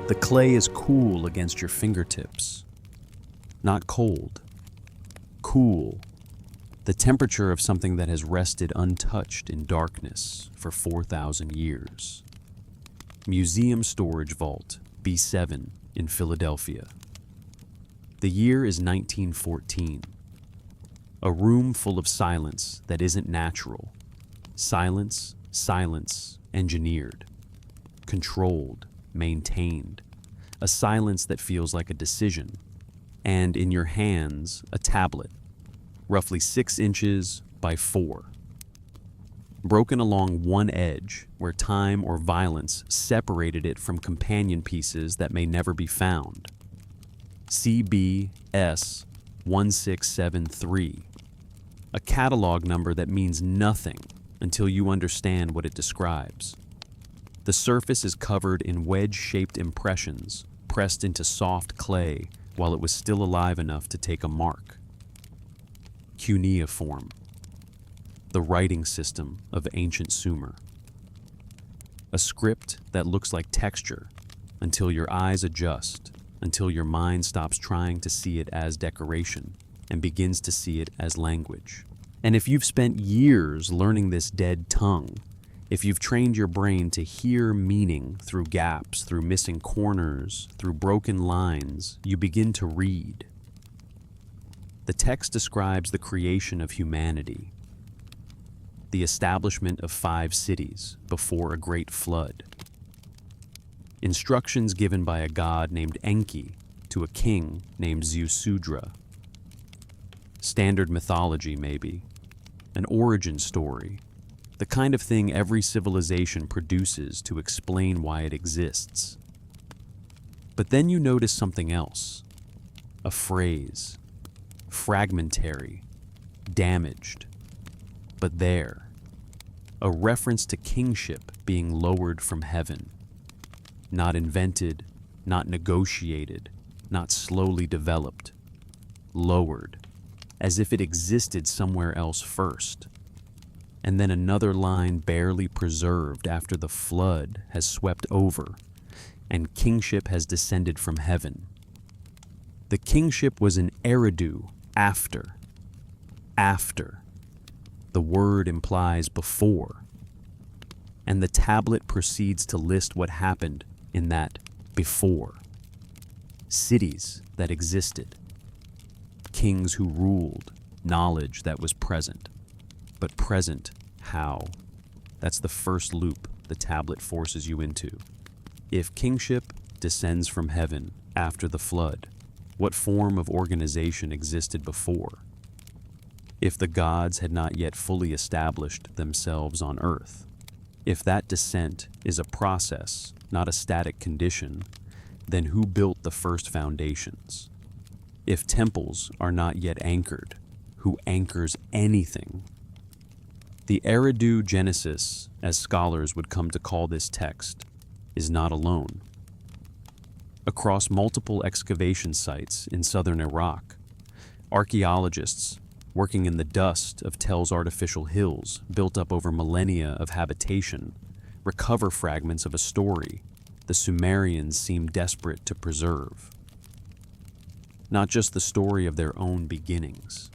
The clay is cool against your fingertips. Not cold. Cool. The temperature of something that has rested untouched in darkness for 4,000 years. Museum Storage Vault, B7 in Philadelphia. The year is 1914. A room full of silence that isn't natural. Silence, engineered. Controlled, maintained. A silence that feels like a decision. And in your hands, a tablet, roughly 6 inches by 4. Broken along one edge, where time or violence separated it from companion pieces that may never be found. CBS 1673. A catalog number that means nothing until you understand what it describes. The surface is covered in wedge-shaped impressions pressed into soft clay while it was still alive enough to take a mark. Cuneiform, the writing system of ancient Sumer. A script that looks like texture until your eyes adjust, until your mind stops trying to see it as decoration and begins to see it as language. And if you've spent years learning this dead tongue, if you've trained your brain to hear meaning through gaps, through missing corners, through broken lines, you begin to read. The text describes the creation of humanity, the establishment of 5 cities before a great flood, instructions given by a god named Enki to a king named Ziusudra, standard mythology maybe, an origin story, the kind of thing every civilization produces to explain why it exists. But then you notice something else, a phrase, fragmentary, damaged, but there, a reference to kingship being lowered from heaven, not invented, not negotiated, not slowly developed, lowered, as if it existed somewhere else first. And then another line barely preserved after the flood has swept over and kingship has descended from heaven. The kingship was an Eridu, after. The word implies before. And the tablet proceeds to list what happened in that before. Cities that existed. Kings who ruled. Knowledge that was present. But present how? That's the first loop the tablet forces you into. If kingship descends from heaven after the flood, what form of organization existed before? If the gods had not yet fully established themselves on earth, if that descent is a process, not a static condition, then who built the first foundations? If temples are not yet anchored, who anchors anything? The Eridu Genesis, as scholars would come to call this text, is not alone. Across multiple excavation sites in southern Iraq, archaeologists working in the dust of Tel's artificial hills built up over millennia of habitation recover fragments of a story the Sumerians seem desperate to preserve. Not just the story of their own beginnings,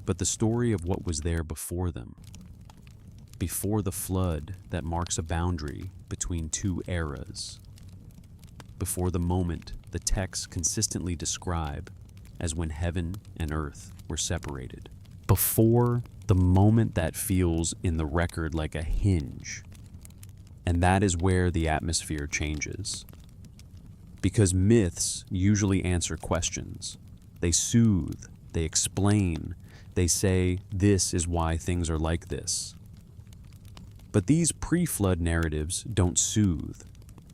but the story of what was there before them, before the flood that marks a boundary between 2 eras, before the moment the texts consistently describe as when heaven and earth were separated, before the moment that feels in the record like a hinge. And that is where the atmosphere changes. Because myths usually answer questions. They soothe, they explain, they say, this is why things are like this. But these pre-flood narratives don't soothe.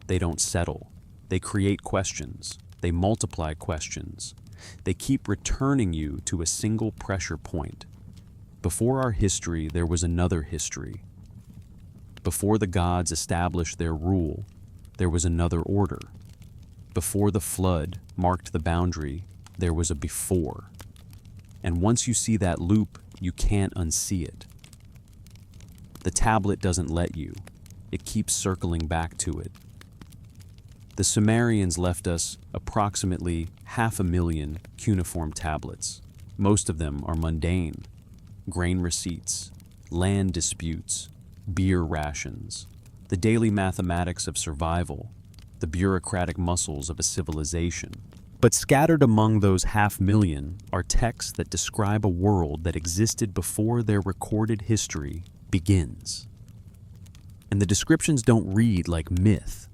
They don't settle. They create questions. They multiply questions. They keep returning you to a single pressure point. Before our history, there was another history. Before the gods established their rule, there was another order. Before the flood marked the boundary, there was a before. And once you see that loop, you can't unsee it. The tablet doesn't let you. It keeps circling back to it. the Sumerians left us approximately 500,000 cuneiform tablets. Most of them are mundane: grain receipts, land disputes, beer rations, the daily mathematics of survival, the bureaucratic muscles of a civilization. But scattered among those 500,000 are texts that describe a world that existed before their recorded history begins. And the descriptions don't read like myth.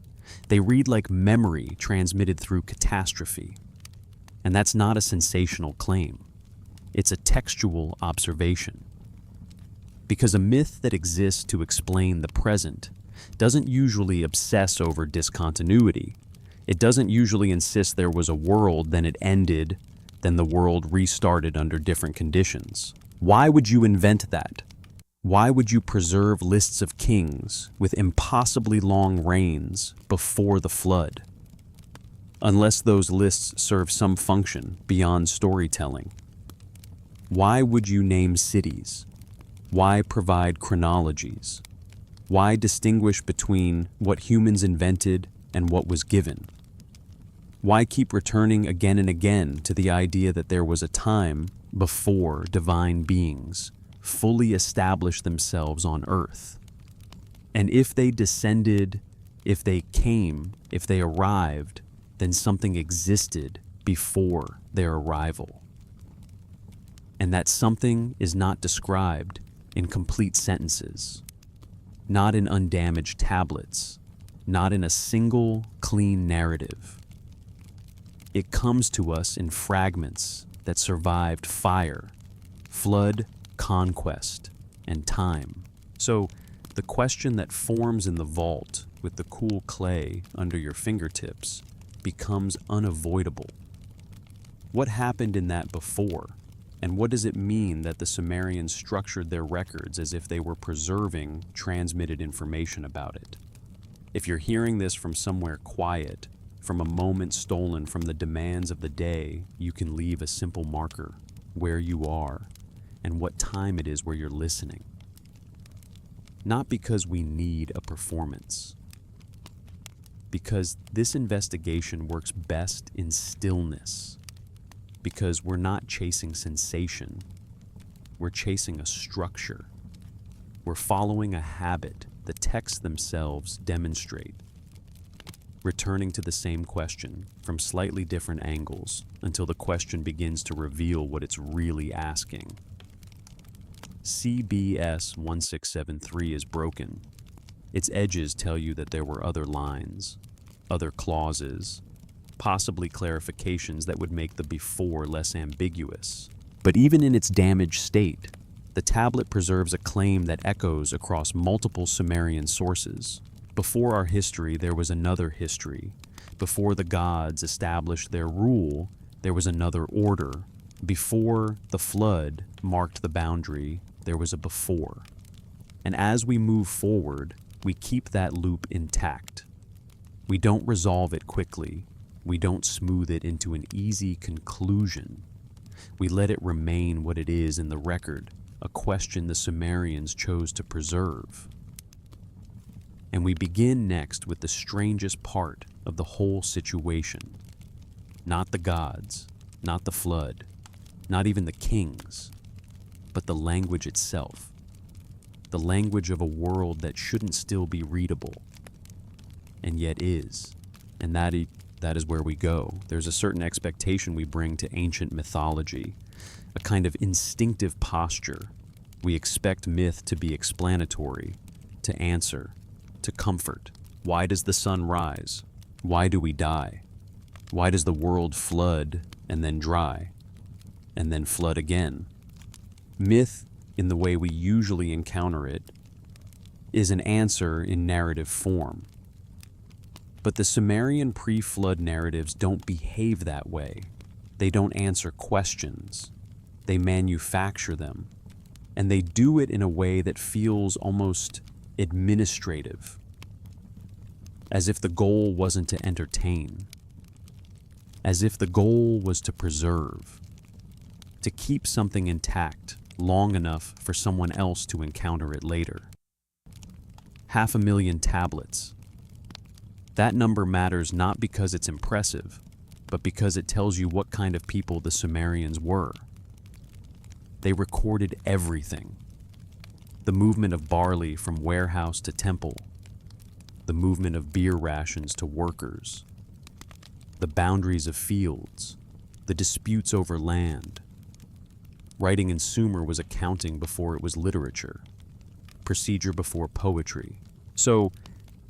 They read like memory transmitted through catastrophe. And that's not a sensational claim. It's a textual observation. Because a myth that exists to explain the present doesn't usually obsess over discontinuity. It doesn't usually insist there was a world, then it ended, then the world restarted under different conditions. Why would you invent that? Why would you preserve lists of kings with impossibly long reigns before the flood? Unless those lists serve some function beyond storytelling. Why would you name cities? Why provide chronologies? Why distinguish between what humans invented and what was given? Why keep returning again and again to the idea that there was a time before divine beings fully established themselves on Earth? And if they descended, if they came, if they arrived, then something existed before their arrival. And that something is not described in complete sentences, not in undamaged tablets, not in a single clean narrative. It comes to us in fragments that survived fire, flood, conquest, and time. So the question that forms in the vault with the cool clay under your fingertips becomes unavoidable. What happened in that before? And what does it mean that the Sumerians structured their records as if they were preserving transmitted information about it? If you're hearing this from somewhere quiet, from a moment stolen from the demands of the day, you can leave a simple marker: where you are and what time it is where you're listening. Not because we need a performance, because this investigation works best in stillness. Because we're not chasing sensation, we're chasing a structure. We're following a habit the texts themselves demonstrate, returning to the same question from slightly different angles until the question begins to reveal what it's really asking. CBS 1673 is broken. Its edges tell you that there were other lines, other clauses, possibly clarifications that would make the before less ambiguous. But even in its damaged state, the tablet preserves a claim that echoes across multiple Sumerian sources. Before our history, there was another history. Before the gods established their rule, there was another order. Before the flood marked the boundary, there was a before. And as we move forward, we keep that loop intact. We don't resolve it quickly. We don't smooth it into an easy conclusion. We let it remain what it is in the record, a question the Sumerians chose to preserve. And we begin next with the strangest part of the whole situation. Not the gods, not the flood, not even the kings, but the language itself. The language of a world that shouldn't still be readable, and yet is. And that is where we go. There's a certain expectation we bring to ancient mythology, a kind of instinctive posture. We expect myth to be explanatory, to answer, to comfort. Why does the sun rise? Why do we die? Why does the world flood and then dry, and then flood again? Myth, in the way we usually encounter it, is an answer in narrative form. But the Sumerian pre-flood narratives don't behave that way. They don't answer questions. They manufacture them. And they do it in a way that feels almost administrative, as if the goal wasn't to entertain, as if the goal was to preserve, to keep something intact long enough for someone else to encounter it later. 500,000 tablets. That number matters not because it's impressive, but because it tells you what kind of people the Sumerians were. They recorded everything. The movement of barley from warehouse to temple, the movement of beer rations to workers, the boundaries of fields, the disputes over land. Writing in Sumer was accounting before it was literature, procedure before poetry. So,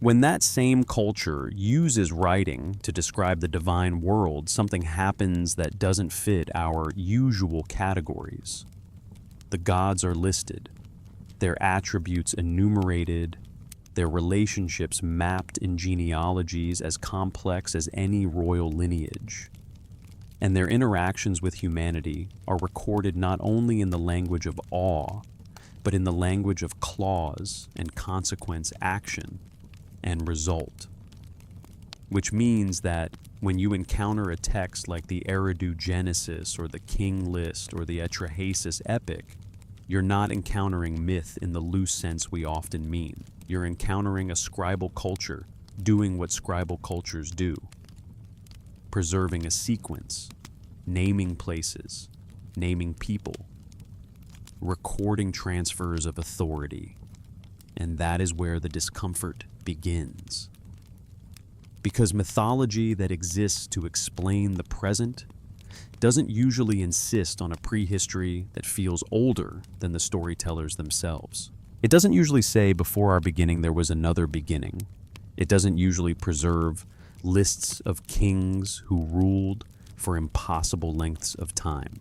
when that same culture uses writing to describe the divine world, something happens that doesn't fit our usual categories. The gods are listed, their attributes enumerated, their relationships mapped in genealogies as complex as any royal lineage. And their interactions with humanity are recorded not only in the language of awe, but in the language of clause and consequence, action and result. Which means that when you encounter a text like the Eridu Genesis or the King List or the Etrahasis Epic, you're not encountering myth in the loose sense we often mean. You're encountering a scribal culture doing what scribal cultures do. Preserving a sequence, naming places, naming people, recording transfers of authority. And that is where the discomfort begins. Because mythology that exists to explain the present doesn't usually insist on a prehistory that feels older than the storytellers themselves. It doesn't usually say before our beginning there was another beginning. It doesn't usually preserve lists of kings who ruled for impossible lengths of time.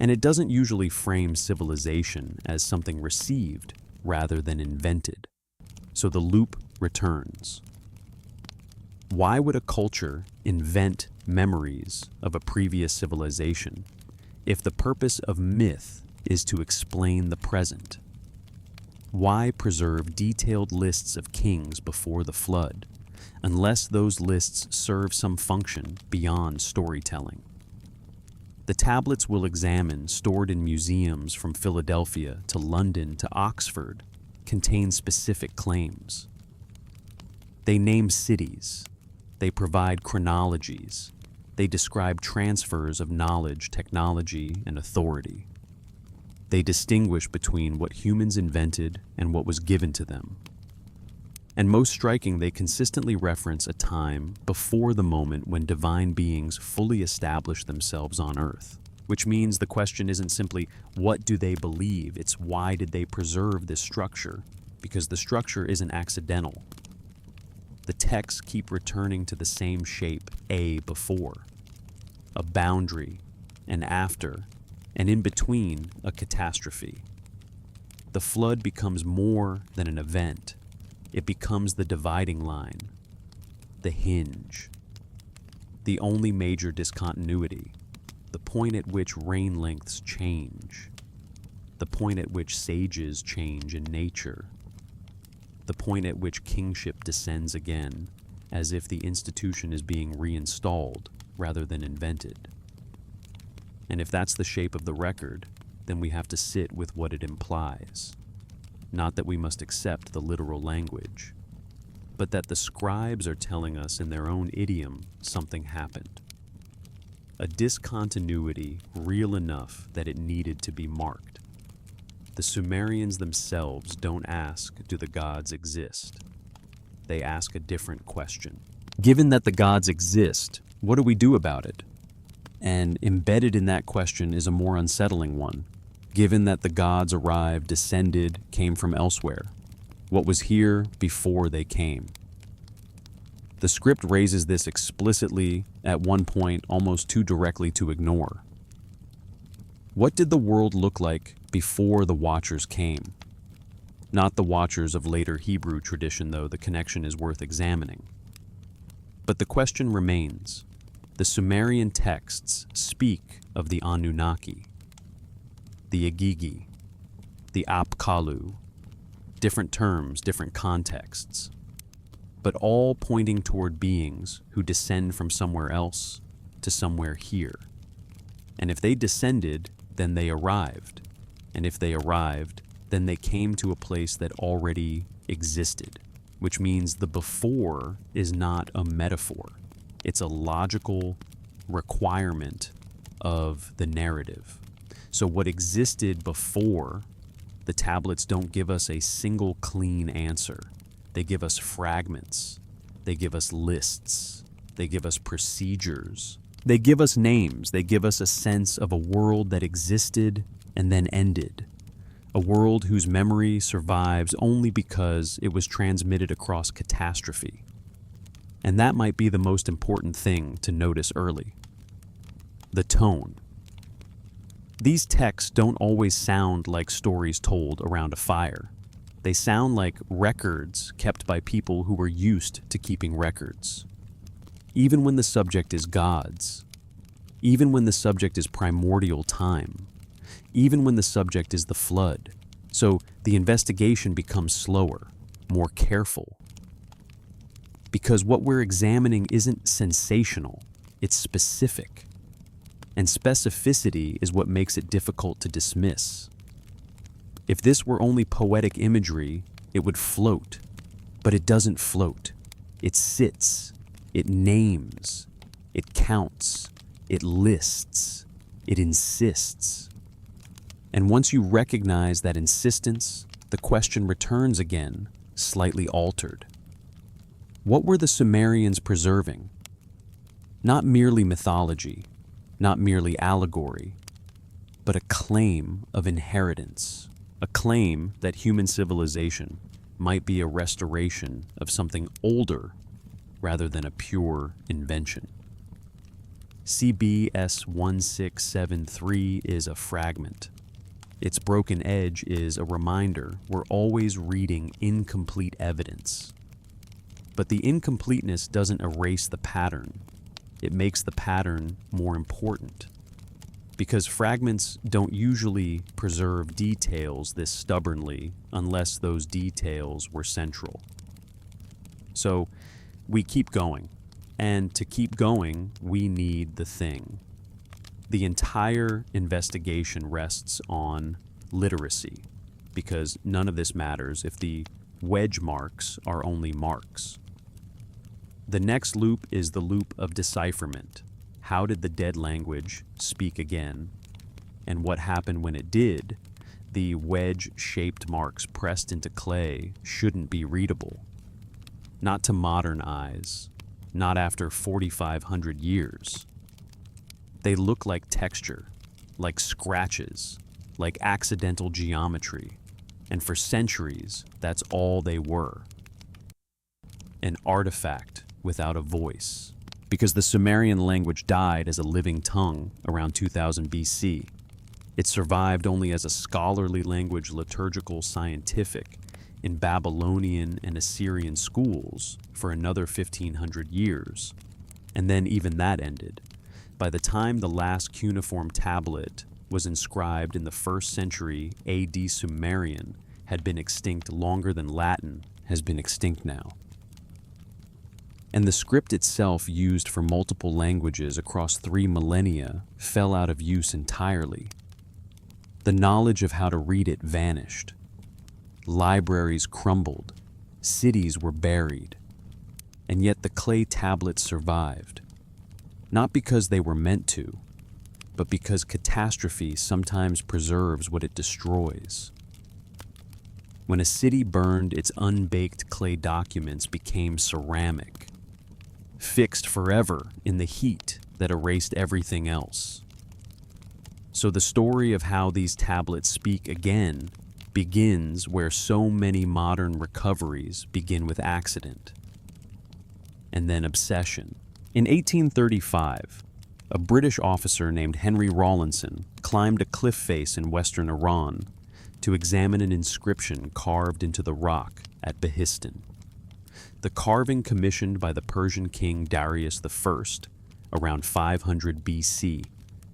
And it doesn't usually frame civilization as something received rather than invented. So the loop returns. Why would a culture invent memories of a previous civilization if the purpose of myth is to explain the present? Why preserve detailed lists of kings before the flood, unless those lists serve some function beyond storytelling? The tablets we'll examine, stored in museums from Philadelphia to London to Oxford, contain specific claims. They name cities. They provide chronologies. They describe transfers of knowledge, technology, and authority. They distinguish between what humans invented and what was given to them. And most striking, they consistently reference a time before the moment when divine beings fully established themselves on Earth. Which means the question isn't simply, what do they believe? It's why did they preserve this structure? Because the structure isn't accidental. The texts keep returning to the same shape, a before, a boundary, an after, and in between, a catastrophe. The flood becomes more than an event. It becomes the dividing line, the hinge, the only major discontinuity, the point at which rain lengths change, the point at which sages change in nature, the point at which kingship descends again, as if the institution is being reinstalled rather than invented. And if that's the shape of the record, then we have to sit with what it implies. Not that we must accept the literal language, but that the scribes are telling us in their own idiom something happened. A discontinuity real enough that it needed to be marked. The Sumerians themselves don't ask, do the gods exist? They ask a different question. Given that the gods exist, what do we do about it? And embedded in that question is a more unsettling one. Given that the gods arrived, descended, came from elsewhere, what was here before they came? The script raises this explicitly, at one point almost too directly to ignore. What did the world look like before the Watchers came? Not the Watchers of later Hebrew tradition, though the connection is worth examining. But the question remains. The Sumerian texts speak of the Anunnaki, the Agigi, the Apkallu, different terms, different contexts, but all pointing toward beings who descend from somewhere else to somewhere here. And if they descended, then they arrived. And if they arrived, then they came to a place that already existed. which means the before is not a metaphor. It's a logical requirement of the narrative. So what existed before, the tablets don't give us a single clean answer. They give us fragments. They give us lists. They give us procedures. They give us names. They give us a sense of a world that existed and then ended. A world whose memory survives only because it was transmitted across catastrophe. And that might be the most important thing to notice early. The tone. These texts don't always sound like stories told around a fire. They sound like records kept by people who were used to keeping records. Even when the subject is gods, even when the subject is primordial time, even when the subject is the flood. So the investigation becomes slower, more careful. Because what we're examining isn't sensational, it's specific. And specificity is what makes it difficult to dismiss. If this were only poetic imagery, it would float. But it doesn't float. It sits. It names. It counts. It lists. It insists. And once you recognize that insistence, the question returns again, slightly altered. What were the Sumerians preserving? Not merely mythology, not merely allegory, but a claim of inheritance, a claim that human civilization might be a restoration of something older rather than a pure invention. CBS 1673 is a fragment. Its broken edge is a reminder we're always reading incomplete evidence. But the incompleteness doesn't erase the pattern. It makes the pattern more important. Because fragments don't usually preserve details this stubbornly unless those details were central. So we keep going. And to keep going, we need the thing. The entire investigation rests on literacy, because none of this matters if the wedge marks are only marks. The next loop is the loop of decipherment. How did the dead language speak again? And what happened when it did? The wedge-shaped marks pressed into clay shouldn't be readable. Not to modern eyes. Not after 4,500 years. They look like texture, like scratches, like accidental geometry. And for centuries, that's all they were. An artifact without a voice, because the Sumerian language died as a living tongue around 2000 BC. It survived only as a scholarly language, liturgical, scientific, in Babylonian and Assyrian schools for another 1,500 years. And then even that ended. By the time the last cuneiform tablet was inscribed in the 1st century AD, Sumerian had been extinct longer than Latin has been extinct now. And the script itself, used for multiple languages across 3 millennia, fell out of use entirely. The knowledge of how to read it vanished. Libraries crumbled. Cities were buried. And yet the clay tablets survived. Not because they were meant to, but because catastrophe sometimes preserves what it destroys. When a city burned, its unbaked clay documents became ceramic, fixed forever in the heat that erased everything else. So the story of how these tablets speak again begins where so many modern recoveries begin with accident, and then obsession. In 1835, a British officer named Henry Rawlinson climbed a cliff face in western Iran to examine an inscription carved into the rock at Behistun. The carving, commissioned by the Persian king Darius I around 500 BC,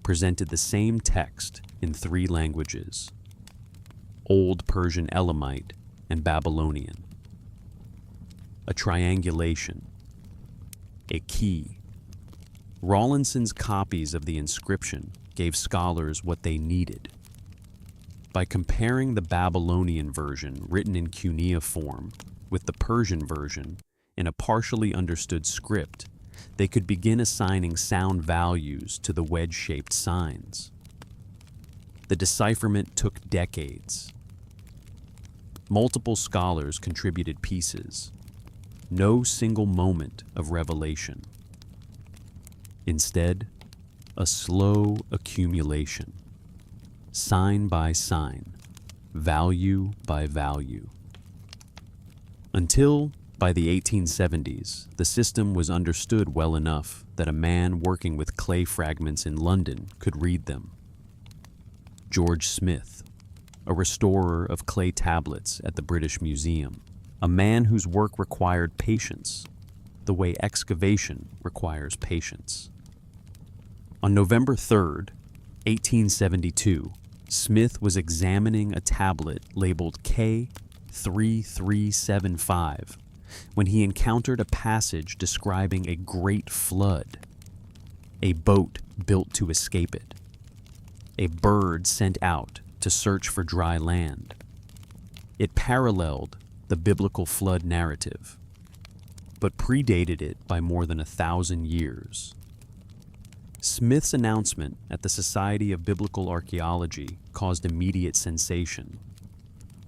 presented the same text in 3 languages: Old Persian Elamite and Babylonian. A triangulation. A key. Rawlinson's copies of the inscription gave scholars what they needed. By comparing the Babylonian version, written in cuneiform, with the Persian version, in a partially understood script, they could begin assigning sound values to the wedge-shaped signs. The decipherment took decades. Multiple scholars contributed pieces. No single moment of revelation. Instead, a slow accumulation, sign by sign, value by value. Until, by the 1870s, the system was understood well enough that a man working with clay fragments in London could read them. George Smith, a restorer of clay tablets at the British Museum, a man whose work required patience, the way excavation requires patience. On November 3rd, 1872, Smith was examining a tablet labeled K3375 when he encountered a passage describing a great flood, a boat built to escape it, a bird sent out to search for dry land. It paralleled the biblical flood narrative, but predated it by more than 1,000 years. Smith's announcement at the Society of Biblical Archaeology caused immediate sensation.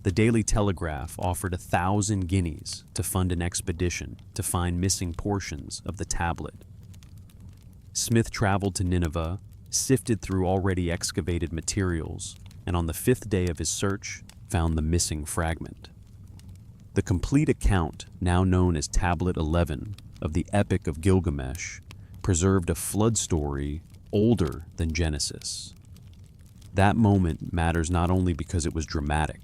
The Daily Telegraph offered 1,000 guineas to fund an expedition to find missing portions of the tablet. Smith traveled to Nineveh, sifted through already excavated materials, and on the 5th day of his search, found the missing fragment. The complete account, now known as Tablet 11 of the Epic of Gilgamesh, preserved a flood story older than Genesis. That moment matters not only because it was dramatic,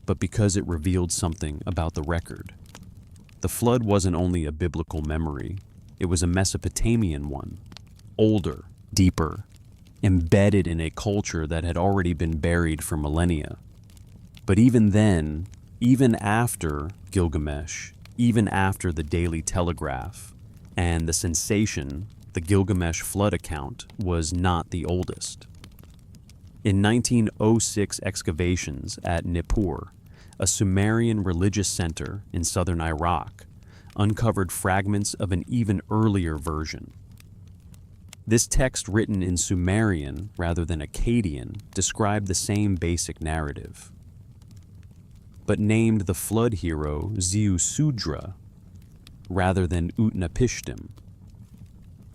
but because it revealed something about the record. The flood wasn't only a biblical memory, it was a Mesopotamian one, older, deeper, embedded in a culture that had already been buried for millennia. But even then, even after Gilgamesh, even after the Daily Telegraph, and the sensation, the Gilgamesh flood account, was not the oldest. In 1906 excavations at Nippur, a Sumerian religious center in southern Iraq, uncovered fragments of an even earlier version. This text, written in Sumerian rather than Akkadian, described the same basic narrative, but named the flood hero Ziusudra rather than Utnapishtim.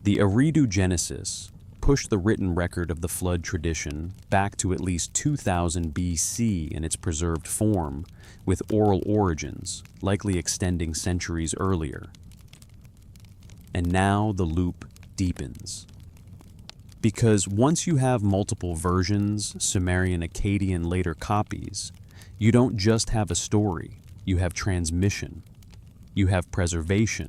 The Eridu Genesis pushed the written record of the flood tradition back to at least 2000 BC in its preserved form, with oral origins likely extending centuries earlier. And now the loop deepens. Because once you have multiple versions, Sumerian, Akkadian, later copies, you don't just have a story, you have transmission, you have preservation,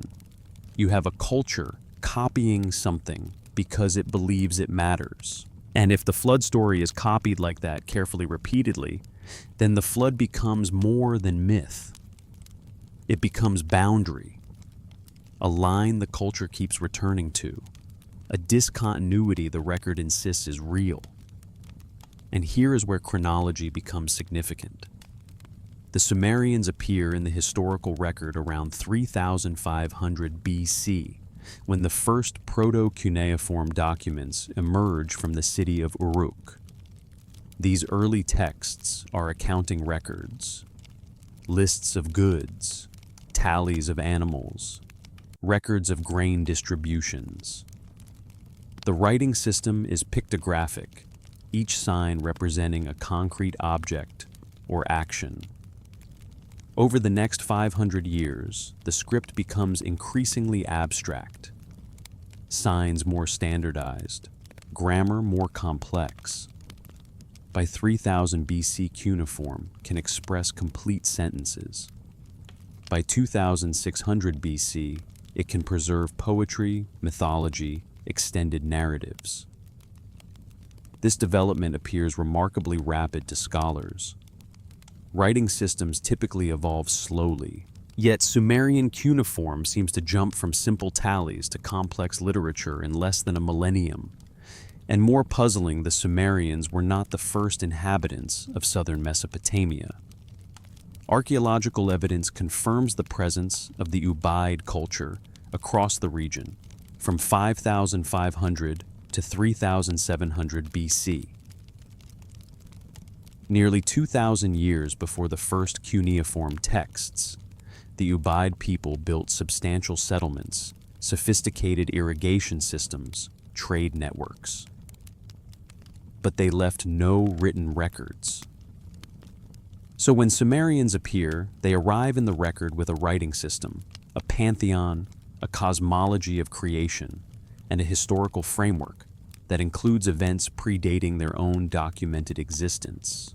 you have a culture copying something because it believes it matters. And if the flood story is copied like that carefully repeatedly, then the flood becomes more than myth. It becomes boundary, a line the culture keeps returning to, a discontinuity the record insists is real. And here is where chronology becomes significant. The Sumerians appear in the historical record around 3500 BC, when the first proto-cuneiform documents emerge from the city of Uruk. These early texts are accounting records, lists of goods, tallies of animals, records of grain distributions. The writing system is pictographic, each sign representing a concrete object or action. Over the next 500 years, the script becomes increasingly abstract, signs more standardized, grammar more complex. By 3000 BC, cuneiform can express complete sentences. By 2600 BC, it can preserve poetry, mythology, extended narratives. This development appears remarkably rapid to scholars. Writing systems typically evolve slowly, yet Sumerian cuneiform seems to jump from simple tallies to complex literature in less than a millennium. And more puzzling, the Sumerians were not the first inhabitants of southern Mesopotamia. Archaeological evidence confirms the presence of the Ubaid culture across the region from 5,500 to 3,700 BC. Nearly 2,000 years before the first cuneiform texts, the Ubaid people built substantial settlements, sophisticated irrigation systems, trade networks. But they left no written records. So when Sumerians appear, they arrive in the record with a writing system, a pantheon, a cosmology of creation, and a historical framework that includes events predating their own documented existence.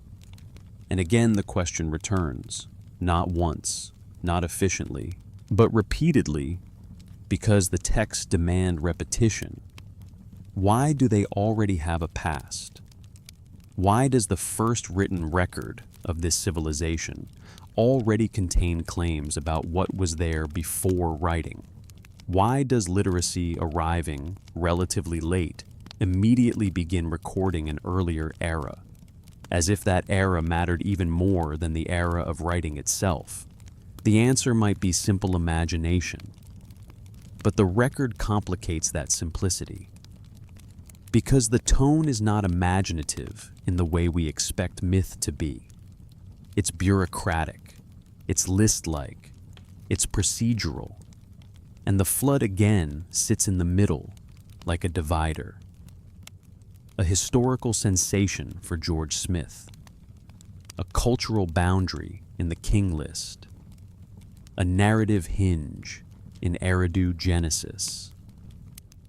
And again, the question returns, not once, not efficiently, but repeatedly, because the texts demand repetition. Why do they already have a past? Why does the first written record of this civilization already contain claims about what was there before writing? Why does literacy arriving relatively late immediately begin recording an earlier era, as if that era mattered even more than the era of writing itself? The answer might be simple imagination, but the record complicates that simplicity. Because the tone is not imaginative in the way we expect myth to be. It's bureaucratic, it's list-like, it's procedural, and the flood again sits in the middle like a divider. A historical sensation for George Smith, a cultural boundary in the King List, a narrative hinge in Eridu Genesis.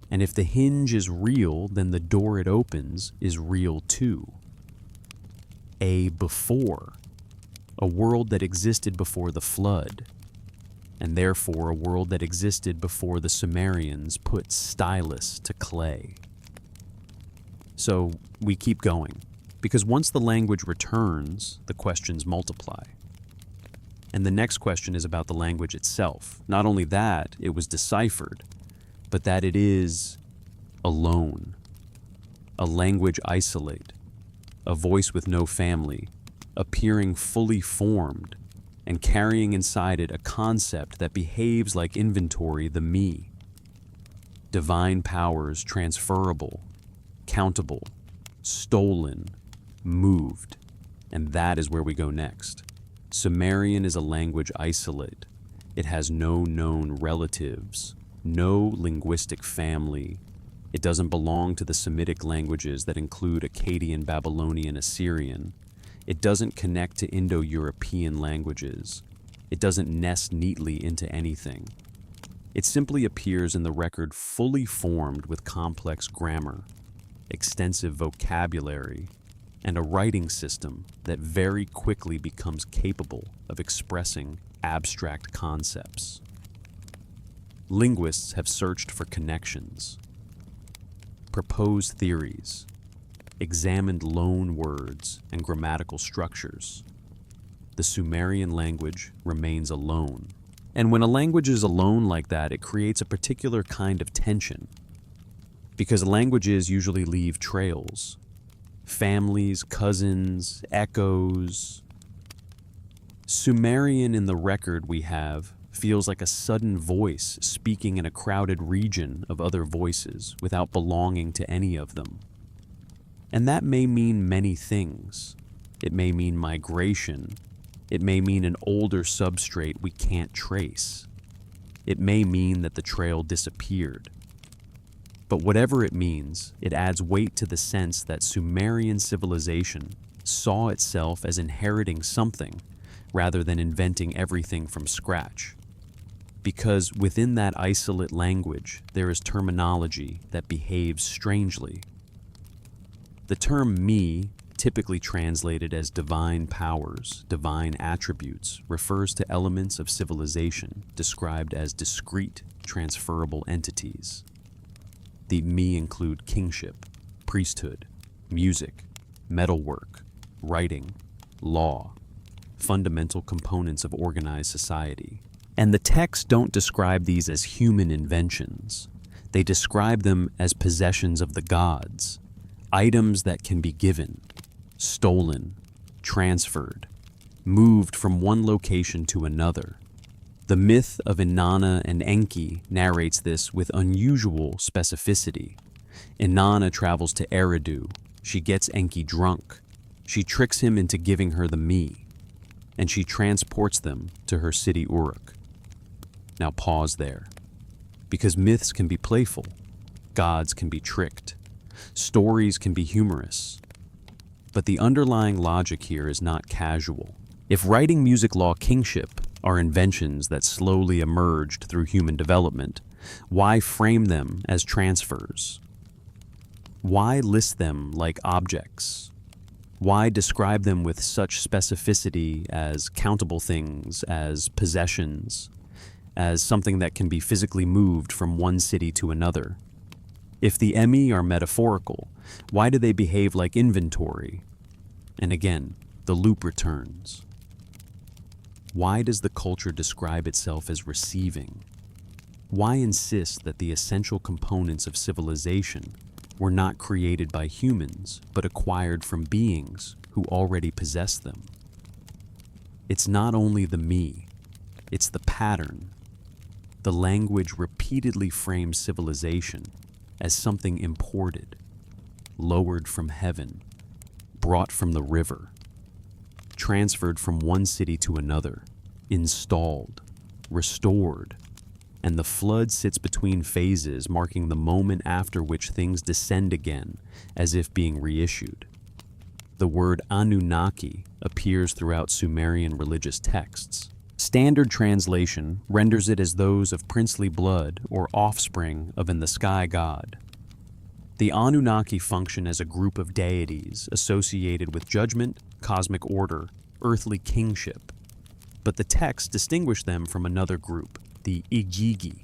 And if the hinge is real, then the door it opens is real too. A before, a world that existed before the flood, and therefore a world that existed before the Sumerians put stylus to clay. So we keep going, because once the language returns, the questions multiply. And the next question is about the language itself. Not only that it was deciphered, but that it is alone, a language isolate, a voice with no family, appearing fully formed and carrying inside it a concept that behaves like inventory, the me. Divine powers transferable, countable, stolen, moved, and that is where we go next. Sumerian is a language isolate. It has no known relatives, no linguistic family. It doesn't belong to the Semitic languages that include Akkadian, Babylonian, Assyrian. It doesn't connect to Indo-European languages. It doesn't nest neatly into anything. It simply appears in the record fully formed with complex grammar, extensive vocabulary, and a writing system that very quickly becomes capable of expressing abstract concepts. Linguists have searched for connections, proposed theories, examined loan words and grammatical structures. The Sumerian language remains alone. And when a language is alone like that, it creates a particular kind of tension, because languages usually leave trails, families, cousins, echoes. Sumerian in the record we have feels like a sudden voice speaking in a crowded region of other voices without belonging to any of them. And that may mean many things. It may mean migration. It may mean an older substrate we can't trace. It may mean that the trail disappeared. But whatever it means, it adds weight to the sense that Sumerian civilization saw itself as inheriting something rather than inventing everything from scratch. Because within that isolate language, there is terminology that behaves strangely. The term me, typically translated as divine powers, divine attributes, refers to elements of civilization described as discrete, transferable entities. The me include kingship, priesthood, music, metalwork, writing, law, fundamental components of organized society. And the texts don't describe these as human inventions. They describe them as possessions of the gods, items that can be given, stolen, transferred, moved from one location to another. The myth of Inanna and Enki narrates this with unusual specificity. Inanna travels to Eridu. She gets Enki drunk. She tricks him into giving her the me, and she transports them to her city Uruk. Now pause there, because myths can be playful, gods can be tricked, stories can be humorous, but the underlying logic here is not casual. If writing music law kingship are inventions that slowly emerged through human development, why frame them as transfers? Why list them like objects? Why describe them with such specificity as countable things, as possessions, as something that can be physically moved from one city to another? If the Emmy are metaphorical, why do they behave like inventory? And again, the loop returns. Why does the culture describe itself as receiving? Why insist that the essential components of civilization were not created by humans, but acquired from beings who already possess them? It's not only the me, it's the pattern. The language repeatedly frames civilization as something imported, lowered from heaven, brought from the river, transferred from one city to another, installed, restored, and the flood sits between phases, marking the moment after which things descend again, as if being reissued. The word Anunnaki appears throughout Sumerian religious texts. Standard translation renders it as those of princely blood or offspring of the sky god. The Anunnaki function as a group of deities associated with judgment, cosmic order, earthly kingship. But the texts distinguish them from another group, the Igigi.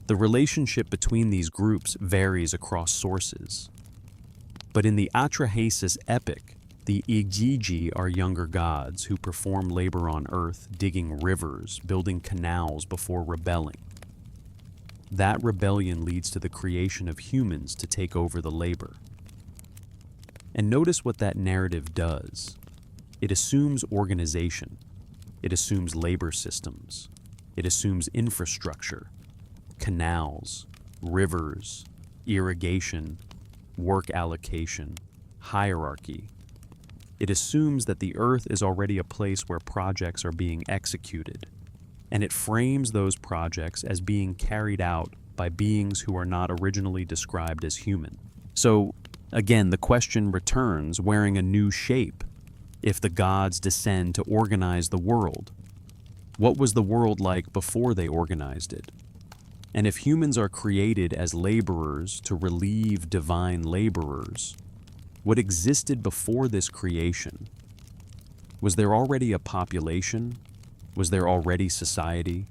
The relationship between these groups varies across sources. But in the Atrahasis epic, the Igigi are younger gods who perform labor on earth, digging rivers, building canals before rebelling. That rebellion leads to the creation of humans to take over the labor. And notice what that narrative does. It assumes organization. It assumes labor systems. It assumes infrastructure, canals, rivers, irrigation, work allocation, hierarchy. It assumes that the earth is already a place where projects are being executed, and it frames those projects as being carried out by beings who are not originally described as human. So, again, the question returns, wearing a new shape. If the gods descend to organize the world, what was the world like before they organized it? And if humans are created as laborers to relieve divine laborers, what existed before this creation? Was there already a population? Was there already society?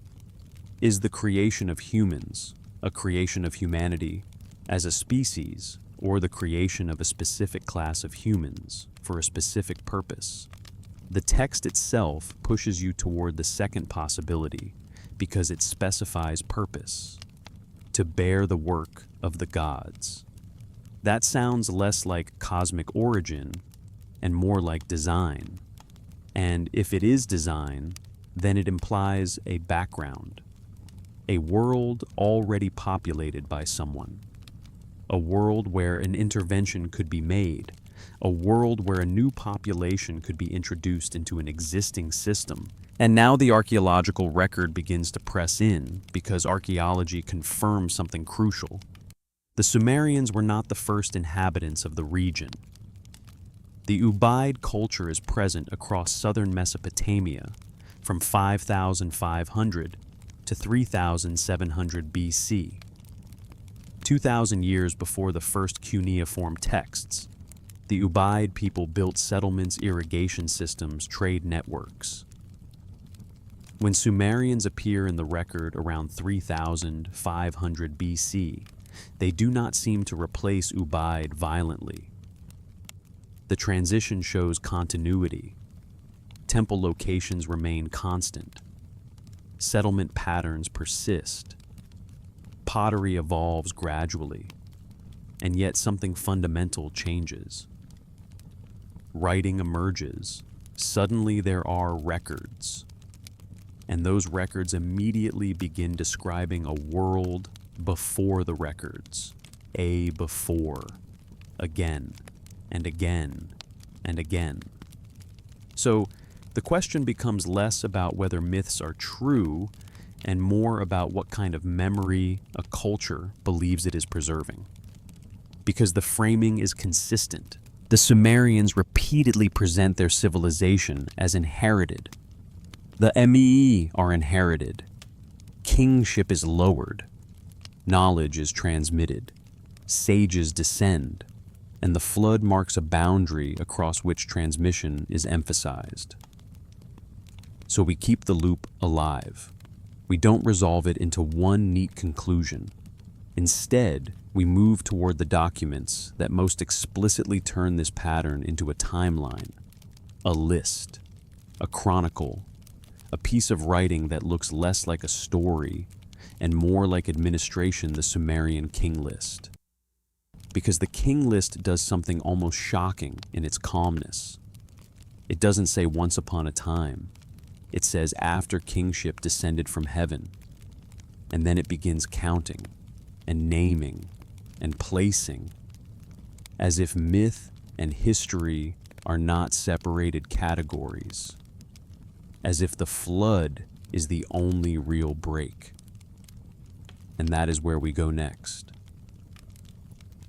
Is the creation of humans a creation of humanity as a species, or the creation of a specific class of humans for a specific purpose? The text itself pushes you toward the second possibility because it specifies purpose, to bear the work of the gods. That sounds less like cosmic origin and more like design. And if it is design, then it implies a background, a world already populated by someone, a world where an intervention could be made, a world where a new population could be introduced into an existing system. And now the archaeological record begins to press in because archaeology confirms something crucial. The Sumerians were not the first inhabitants of the region. The Ubaid culture is present across southern Mesopotamia from 5,500 to 3,700 BC, 2,000 years before the first cuneiform texts. The Ubaid people built settlements, irrigation systems, trade networks. When Sumerians appear in the record around 3,500 BC, they do not seem to replace Ubaid violently. The transition shows continuity. Temple locations remain constant. Settlement patterns persist. Pottery evolves gradually, and yet something fundamental changes. Writing emerges, suddenly there are records. And those records immediately begin describing a world before the records. A before. Again, and again, and again. So the question becomes less about whether myths are true and more about what kind of memory a culture believes it is preserving. Because the framing is consistent. The Sumerians repeatedly present their civilization as inherited. The Emii are inherited. Kingship is lowered. Knowledge is transmitted. Sages descend. And the flood marks a boundary across which transmission is emphasized. So we keep the loop alive. We don't resolve it into one neat conclusion. Instead, we move toward the documents that most explicitly turn this pattern into a timeline, a list, a chronicle, a piece of writing that looks less like a story and more like administration, the Sumerian king list. Because the king list does something almost shocking in its calmness. It doesn't say once upon a time. It says after kingship descended from heaven. And then it begins counting and naming and placing, as if myth and history are not separated categories, as if the flood is the only real break. And that is where we go next.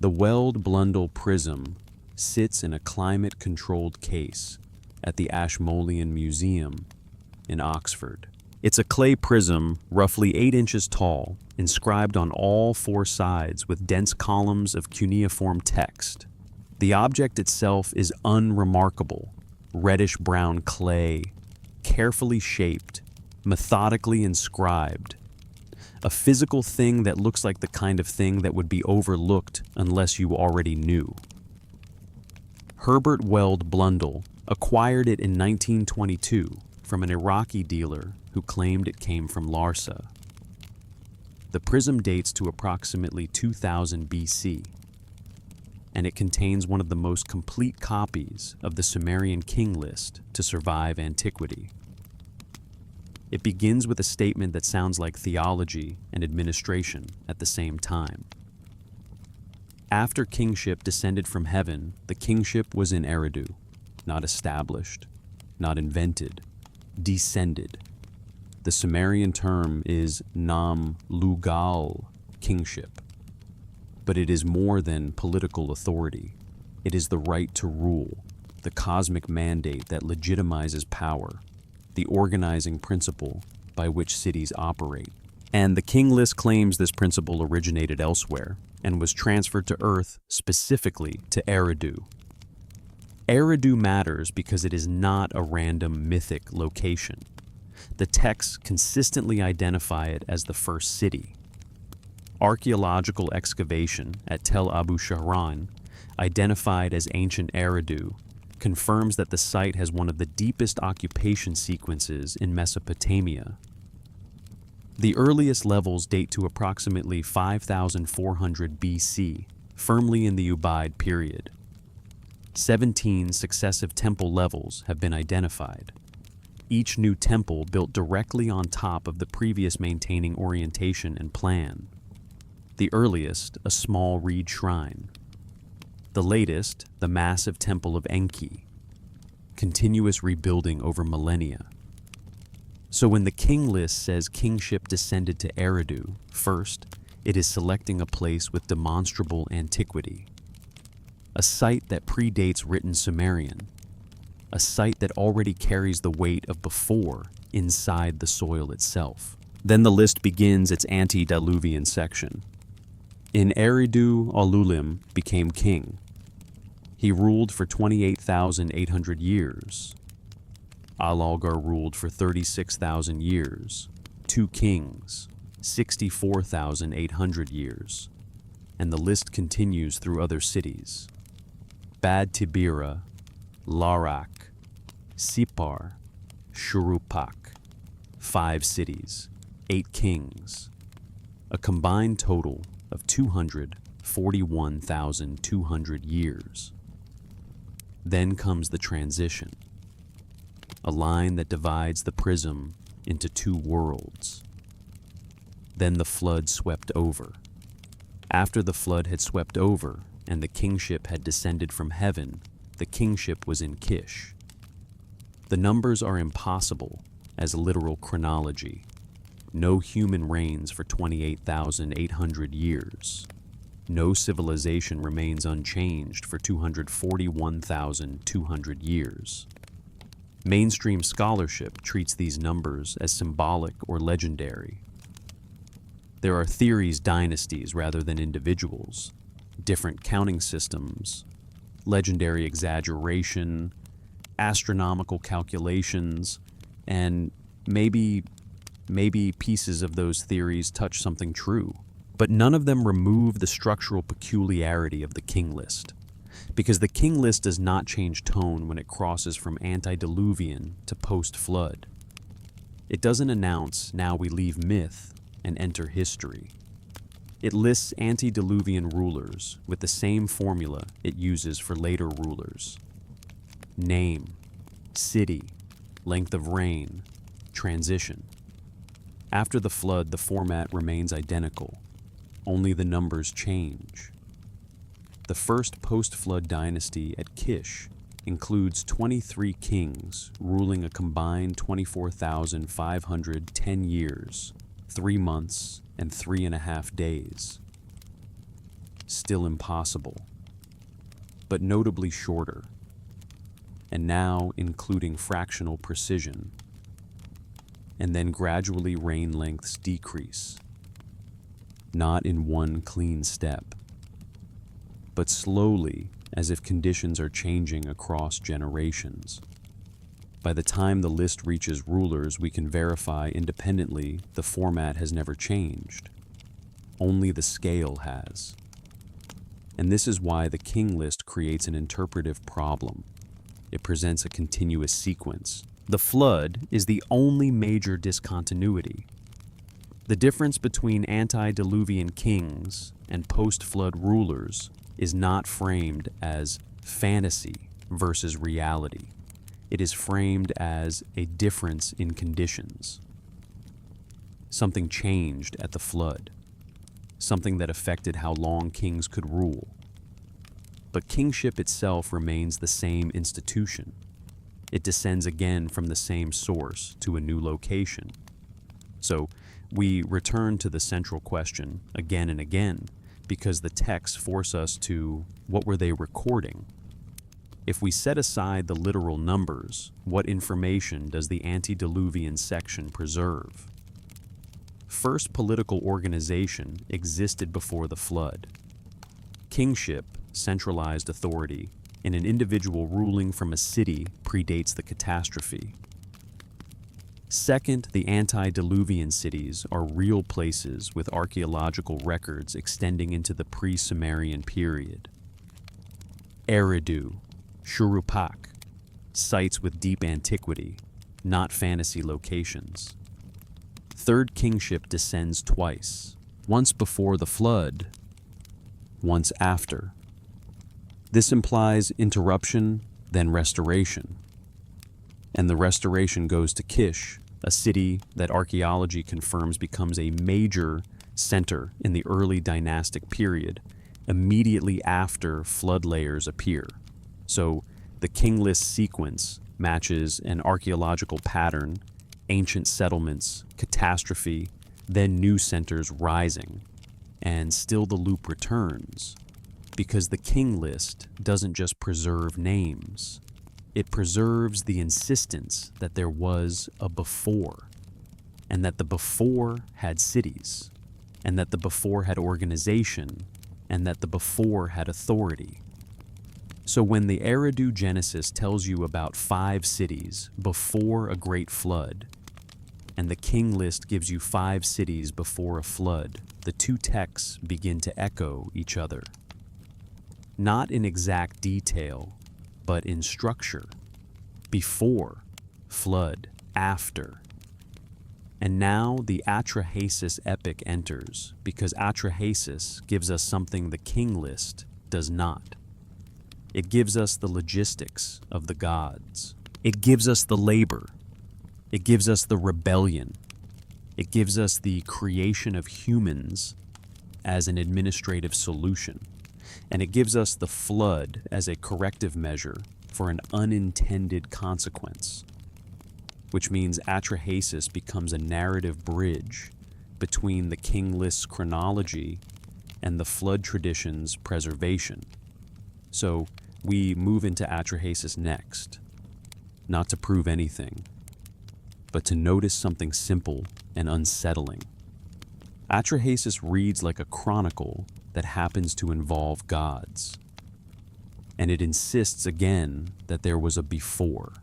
The Weld Blundell prism sits in a climate-controlled case at the Ashmolean Museum in Oxford. It's a clay prism roughly 8 inches tall, inscribed on all 4 sides with dense columns of cuneiform text. The object itself is unremarkable, reddish-brown clay, carefully shaped, methodically inscribed. A physical thing that looks like the kind of thing that would be overlooked unless you already knew. Herbert Weld Blundell acquired it in 1922 from an Iraqi dealer who claimed it came from Larsa. The prism dates to approximately 2000 BC, and it contains one of the most complete copies of the Sumerian king list to survive antiquity. It begins with a statement that sounds like theology and administration at the same time. After kingship descended from heaven, the kingship was in Eridu, not established, not invented, descended. The Sumerian term is Nam Lugal, kingship. But it is more than political authority. It is the right to rule, the cosmic mandate that legitimizes power, the organizing principle by which cities operate. And the king list claims this principle originated elsewhere and was transferred to Earth, specifically to Eridu. Eridu matters because it is not a random mythic location. The texts consistently identify it as the first city. Archaeological excavation at Tel Abu Shahran, identified as ancient Eridu, confirms that the site has one of the deepest occupation sequences in Mesopotamia. The earliest levels date to approximately 5400 BC, firmly in the Ubaid period. 17 successive temple levels have been identified, each new temple built directly on top of the previous, maintaining orientation and plan. The earliest, a small reed shrine. The latest, the massive temple of Enki. Continuous rebuilding over millennia. So when the king list says kingship descended to Eridu, first, it is selecting a place with demonstrable antiquity. A site that predates written Sumerian. A site that already carries the weight of before inside the soil itself. Then the list begins its antediluvian section. In Eridu, Ululim became king. He ruled for 28,800 years. Alaugar ruled for 36,000 years. 2 kings, 64,800 years. And the list continues through other cities. Bad Tibira, Larak, Sipar, Shurupak. 5 cities, 8 kings. A combined total of 241,200 years. Then comes the transition. a line that divides the prism into two worlds. Then the flood swept over. After the flood had swept over and the kingship had descended from heaven, the kingship was in Kish. The numbers are impossible as literal chronology. No human reigns for 28,800 years. No civilization remains unchanged for 241,200 years. Mainstream scholarship treats these numbers as symbolic or legendary. There are theories, dynasties rather than individuals, different counting systems, legendary exaggeration, astronomical calculations, and maybe pieces of those theories touch something true. But none of them remove the structural peculiarity of the king list, because the king list does not change tone when it crosses from antediluvian to post-flood. It doesn't announce, now we leave myth and enter history. It lists antediluvian rulers with the same formula it uses for later rulers. Name, city, length of reign, transition. After the flood, the format remains identical. Only the numbers change. The first post-flood dynasty at Kish includes 23 kings ruling a combined 24,510 years, 3 months, and 3.5 days. Still impossible, but notably shorter, and now including fractional precision, and then gradually reign lengths decrease. Not in one clean step, but slowly, as if conditions are changing across generations. By the time the list reaches rulers, we can verify independently the format has never changed. Only the scale has. And this is why the king list creates an interpretive problem. It presents a continuous sequence. The flood is the only major discontinuity. The difference between antediluvian kings and post-flood rulers is not framed as fantasy versus reality. It is framed as a difference in conditions. Something changed at the flood, something that affected how long kings could rule. But kingship itself remains the same institution. It descends again from the same source to a new location. So, we return to the central question again and again because the texts force us to, what were they recording? If we set aside the literal numbers, what information does the antediluvian section preserve? First political organization existed before the flood. Kingship, centralized authority, and an individual ruling from a city predates the catastrophe. Second, the antediluvian cities are real places with archaeological records extending into the pre-Sumerian period. Eridu, Shuruppak, sites with deep antiquity, not fantasy locations. Third kingship descends twice, once before the flood, once after. This implies interruption, then restoration. And the restoration goes to Kish, a city that archaeology confirms becomes a major center in the early dynastic period, immediately after flood layers appear. So the king list sequence matches an archaeological pattern, ancient settlements, catastrophe, then new centers rising. And still the loop returns, because the king list doesn't just preserve names. It preserves the insistence that there was a before, and that the before had cities, and that the before had organization, and that the before had authority. So when the Eridu Genesis tells you about 5 cities before a great flood, and the king list gives you 5 cities before a flood, the two texts begin to echo each other. Not in exact detail, but in structure. Before, flood, after. And now the Atrahasis epic enters, because Atrahasis gives us something the king list does not. It gives us the logistics of the gods. It gives us the labor. It gives us the rebellion. It gives us the creation of humans as an administrative solution. And it gives us the flood as a corrective measure for an unintended consequence, which means Atrahasis becomes a narrative bridge between the kingless chronology and the flood tradition's preservation. So we move into Atrahasis next, not to prove anything, but to notice something simple and unsettling. Atrahasis reads like a chronicle that happens to involve gods, and it insists again that there was a before.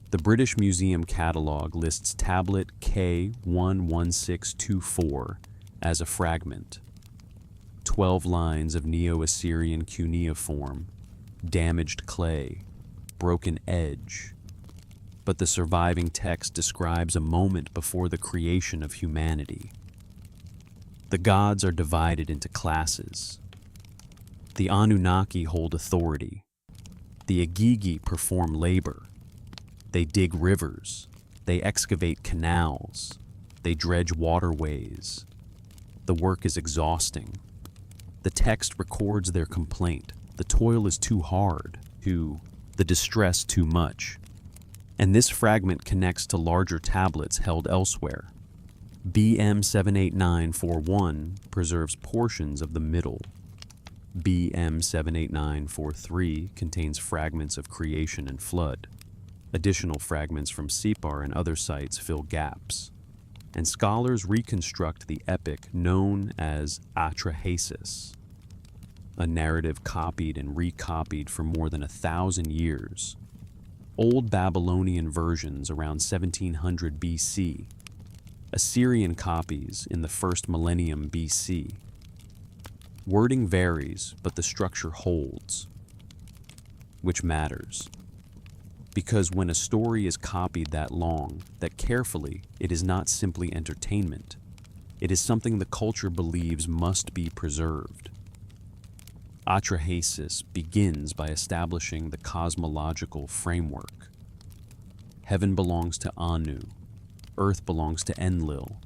The British Museum catalogue lists tablet K11624 as a fragment. 12 lines of Neo-Assyrian cuneiform, damaged clay, broken edge. But the surviving text describes a moment before the creation of humanity. The gods are divided into classes. The Anunnaki hold authority. The Igigi perform labor. They dig rivers. They excavate canals. They dredge waterways. The work is exhausting. The text records their complaint. The toil is too hard, the distress too much. And this fragment connects to larger tablets held elsewhere. BM 78941 preserves portions of the middle. BM 78943 contains fragments of creation and flood. Additional fragments from Sipar and other sites fill gaps. And scholars reconstruct the epic known as Atrahasis, a narrative copied and recopied for more than 1,000 years. Old Babylonian versions around 1700 BC, Assyrian copies in the first millennium BC. Wording varies, but the structure holds, which matters. Because when a story is copied that long, that carefully, it is not simply entertainment. It is something the culture believes must be preserved. Atrahasis begins by establishing the cosmological framework. Heaven belongs to Anu, earth belongs to Enlil,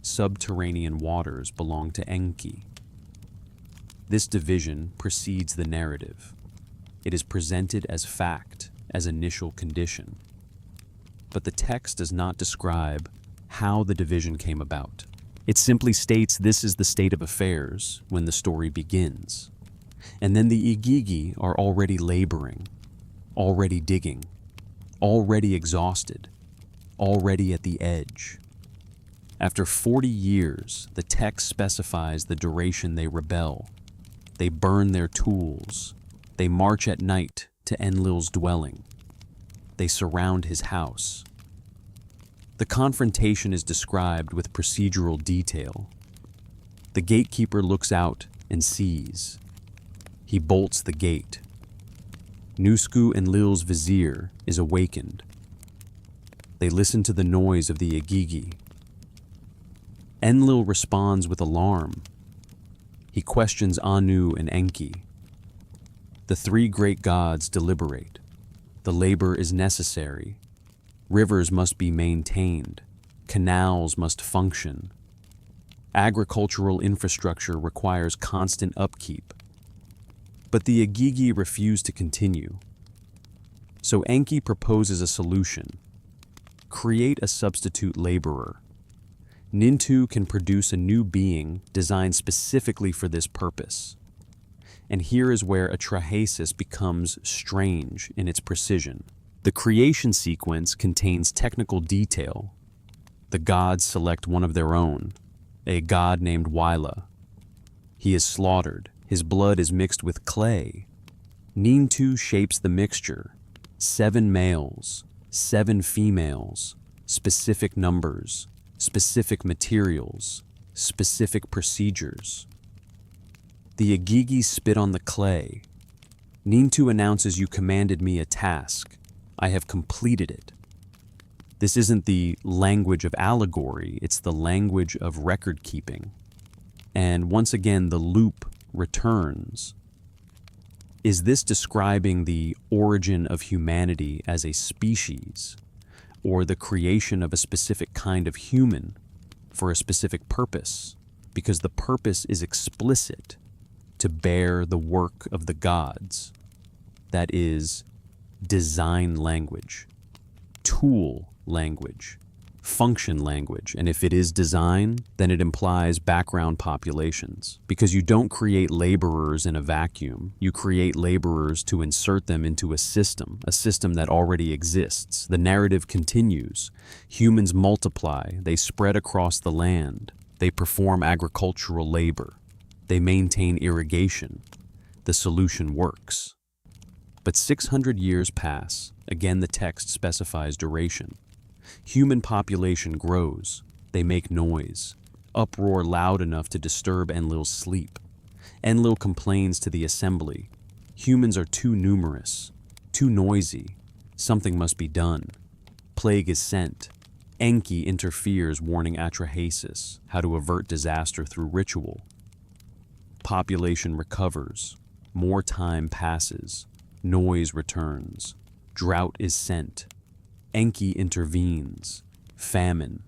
subterranean waters belong to Enki. This division precedes the narrative. It is presented as fact, as initial condition. But the text does not describe how the division came about. It simply states this is the state of affairs when the story begins. And then the Igigi are already laboring, already digging, already exhausted, already at the edge. After 40 years, the text specifies the duration they rebel. They burn their tools. They march at night to Enlil's dwelling. They surround his house. The confrontation is described with procedural detail. The gatekeeper looks out and sees. He bolts the gate. Nusku Enlil's vizier is awakened. They listen to the noise of the Igigi. Enlil responds with alarm. He questions Anu and Enki. The three great gods deliberate. The labor is necessary. Rivers must be maintained. Canals must function. Agricultural infrastructure requires constant upkeep. But the Igigi refuse to continue. So Enki proposes a solution. Create a substitute laborer. Nintu can produce a new being designed specifically for this purpose. And here is where Atrahasis becomes strange in its precision. The creation sequence contains technical detail. The gods select one of their own, a god named Wyla. He is slaughtered. His blood is mixed with clay. Nintu shapes the mixture. 7 males, 7 females, specific numbers, specific materials, specific procedures. The Igigi spit on the clay. Nintu announces, "You commanded me a task. I have completed it." This isn't the language of allegory, it's the language of record keeping. And once again, the loop returns. Is this describing the origin of humanity as a species, or the creation of a specific kind of human for a specific purpose, because the purpose is explicit, to bear the work of the gods? That is, design language, tool language, function language. And if it is design, then it implies background populations, because you don't create laborers in a vacuum. You create laborers to insert them into a system that already exists. The narrative continues. Humans multiply, they spread across the land, they perform agricultural labor, they maintain irrigation. The solution works. But 600 years pass. Again, the text specifies duration. Human population grows. They make noise, uproar loud enough to disturb Enlil's sleep. Enlil complains to the assembly. Humans are too numerous, too noisy. Something must be done. Plague is sent. Enki interferes, warning Atrahasis how to avert disaster through ritual. Population recovers. More time passes. Noise returns. Drought is sent. Enki intervenes. Famine.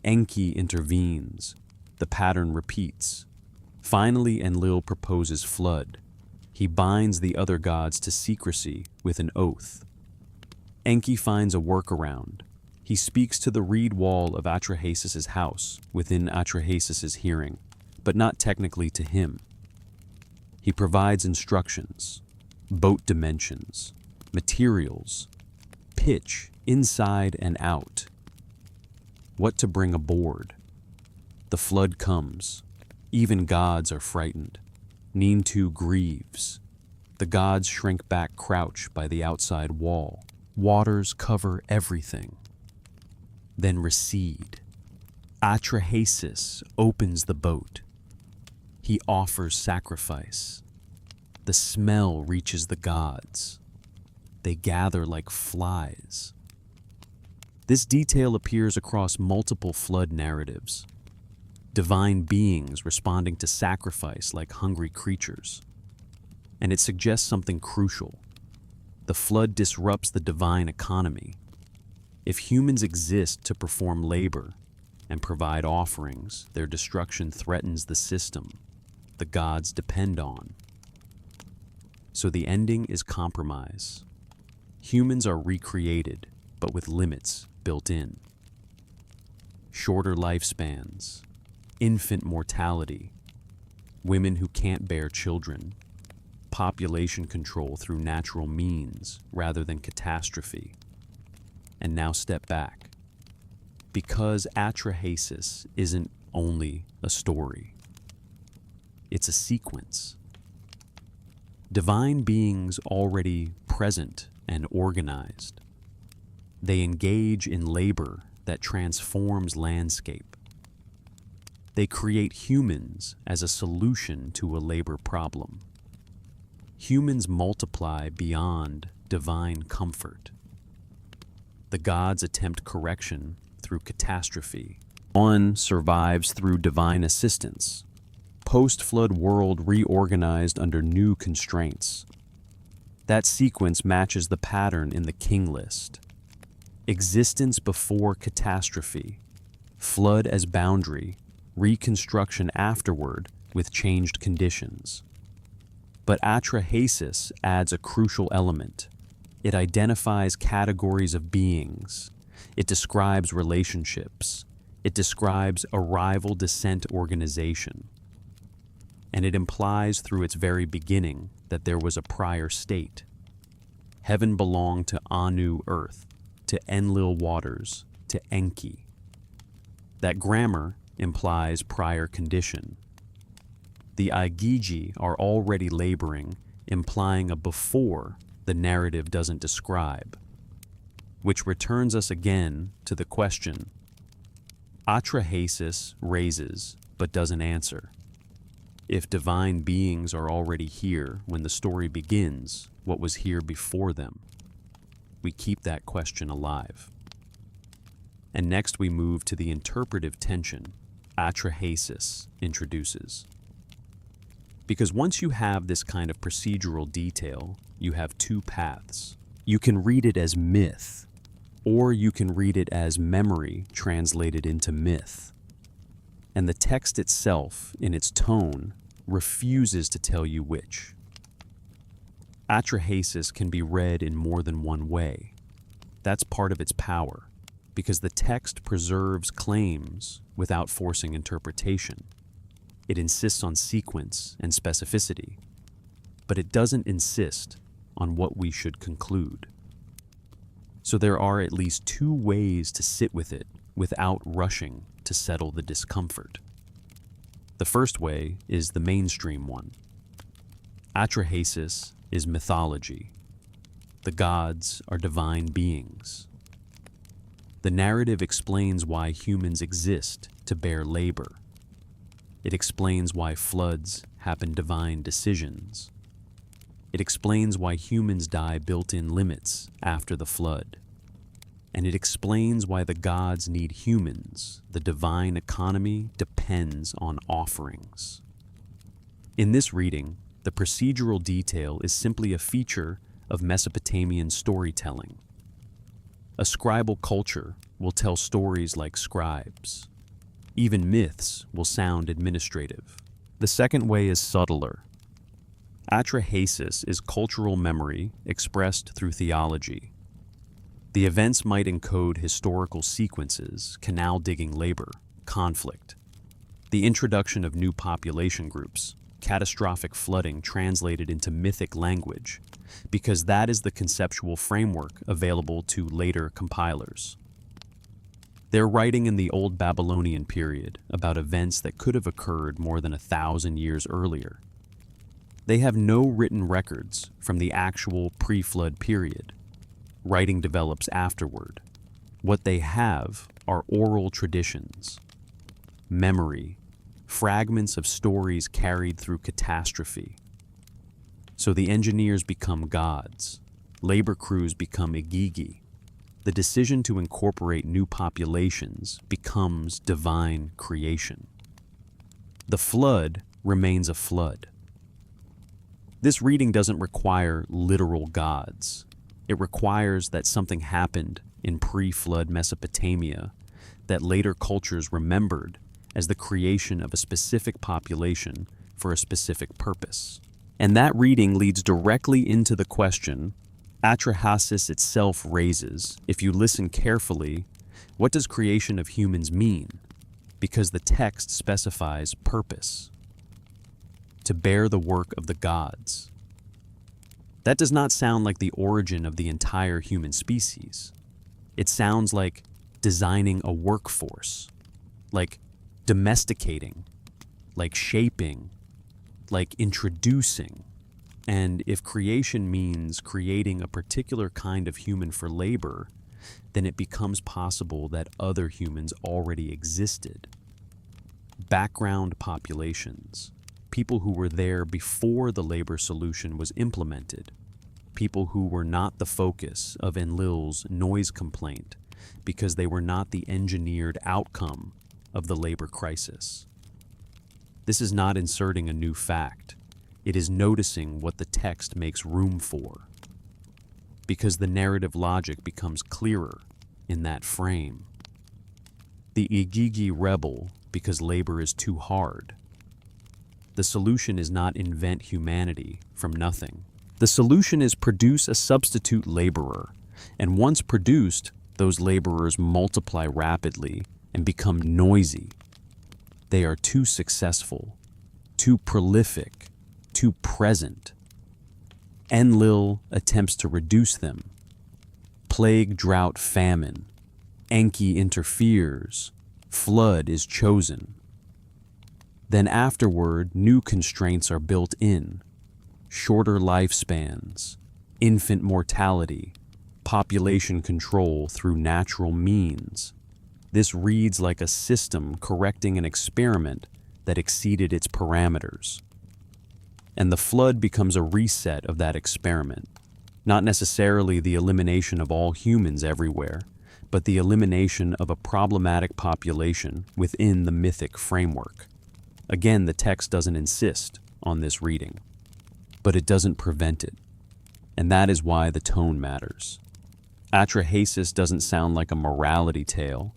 Enki intervenes. The pattern repeats. Finally, Enlil proposes flood. He binds the other gods to secrecy with an oath. Enki finds a workaround. He speaks to the reed wall of Atrahasis' house within Atrahasis' hearing, but not technically to him. He provides instructions, boat dimensions, materials, pitch inside and out, what to bring aboard. The flood comes. Even gods are frightened. Nintu grieves. The gods shrink back, crouch by the outside wall. Waters cover everything, then recede. Atrahasis opens the boat. He offers sacrifice. The smell reaches the gods. They gather like flies. This detail appears across multiple flood narratives. Divine beings responding to sacrifice like hungry creatures. And it suggests something crucial. The flood disrupts the divine economy. If humans exist to perform labor and provide offerings, their destruction threatens the system the gods depend on. So the ending is compromise. Humans are recreated, but with limits built in. Shorter lifespans, infant mortality, women who can't bear children, population control through natural means rather than catastrophe. And now step back. Because Atrahasis isn't only a story, it's a sequence. Divine beings already present and organized. They engage in labor that transforms landscape. They create humans as a solution to a labor problem. Humans multiply beyond divine comfort. The gods attempt correction through catastrophe. One survives through divine assistance. Post-flood world reorganized under new constraints. That sequence matches the pattern in the king list. Existence before catastrophe, flood as boundary, reconstruction afterward with changed conditions. But Atrahasis adds a crucial element. It identifies categories of beings. It describes relationships. It describes arrival-descent organization. And it implies through its very beginning that there was a prior state. Heaven belonged to Anu earth, to Enlil waters, to Enki. That grammar implies prior condition. The Igigi are already laboring, implying a before the narrative doesn't describe. Which returns us again to the question Atrahasis raises but doesn't answer. If divine beings are already here when the story begins, what was here before them? We keep that question alive. And next we move to the interpretive tension Atrahasis introduces. Because once you have this kind of procedural detail, you have two paths. You can read it as myth, or you can read it as memory translated into myth. And the text itself, in its tone, refuses to tell you which. Atrahasis can be read in more than one way. That's part of its power, because the text preserves claims without forcing interpretation. It insists on sequence and specificity, but it doesn't insist on what we should conclude. So there are at least two ways to sit with it without rushing to settle the discomfort. The first way is the mainstream one. Atrahasis is mythology. The gods are divine beings. The narrative explains why humans exist to bear labor. It explains why floods happen divine decisions. It explains why humans die built-in limits after the flood. And it explains why the gods need humans. The divine economy depends on offerings. In this reading, the procedural detail is simply a feature of Mesopotamian storytelling. A scribal culture will tell stories like scribes. Even myths will sound administrative. The second way is subtler. Atrahasis is cultural memory expressed through theology. The events might encode historical sequences, canal digging labor, conflict, the introduction of new population groups, catastrophic flooding translated into mythic language, because that is the conceptual framework available to later compilers. They're writing in the Old Babylonian period about events that could have occurred more than 1,000 years earlier. They have no written records from the actual pre-flood period. Writing develops afterward. What they have are oral traditions, memory, fragments of stories carried through catastrophe. So the engineers become gods, labor crews become igigi. The decision to incorporate new populations becomes divine creation. The flood remains a flood. This reading doesn't require literal gods. It requires that something happened in pre-flood Mesopotamia that later cultures remembered as the creation of a specific population for a specific purpose. And that reading leads directly into the question Atrahasis itself raises, if you listen carefully, what does creation of humans mean? Because the text specifies purpose. To bear the work of the gods. That does not sound like the origin of the entire human species. It sounds like designing a workforce, like domesticating, like shaping, like introducing. And if creation means creating a particular kind of human for labor, then it becomes possible that other humans already existed. Background populations, people who were there before the labor solution was implemented, people who were not the focus of Enlil's noise complaint because they were not the engineered outcome of the labor crisis. This is not inserting a new fact. It is noticing what the text makes room for, because the narrative logic becomes clearer in that frame. The Igigi rebel because labor is too hard. The solution is not invent humanity from nothing. The solution is produce a substitute laborer, and once produced, those laborers multiply rapidly and become noisy. They are too successful, too prolific, too present. Enlil attempts to reduce them. Plague, drought, famine. Enki interferes. Flood is chosen. Then afterward, new constraints are built in. Shorter lifespans, infant mortality, population control through natural means. This reads like a system correcting an experiment that exceeded its parameters. And the flood becomes a reset of that experiment, not necessarily the elimination of all humans everywhere, but the elimination of a problematic population within the mythic framework. Again, the text doesn't insist. on this reading, but it doesn't prevent it, and that is why the tone matters. Atrahasis doesn't sound like a morality tale,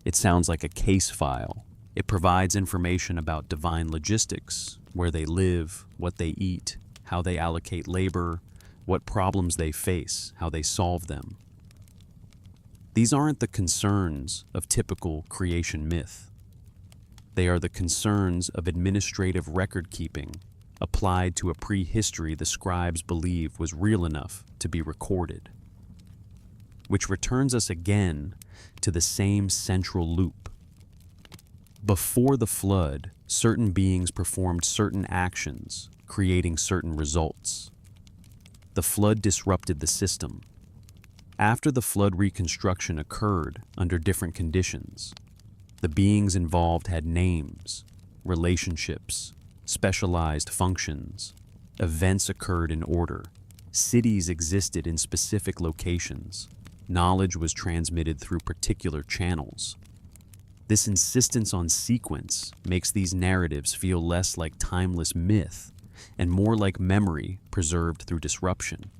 it sounds like a case file. It provides information about divine logistics, where they live, what they eat, how they allocate labor, what problems they face, how they solve them. These aren't the concerns of typical creation myth. They are the concerns of administrative record-keeping applied to a prehistory the scribes believe was real enough to be recorded. Which returns us again to the same central loop. Before the flood, certain beings performed certain actions, creating certain results. The flood disrupted the system. After the flood, reconstruction occurred under different conditions. The beings involved had names, relationships, specialized functions. Events occurred in order. Cities existed in specific locations. Knowledge was transmitted through particular channels. This insistence on sequence makes these narratives feel less like timeless myth and more like memory preserved through disruption.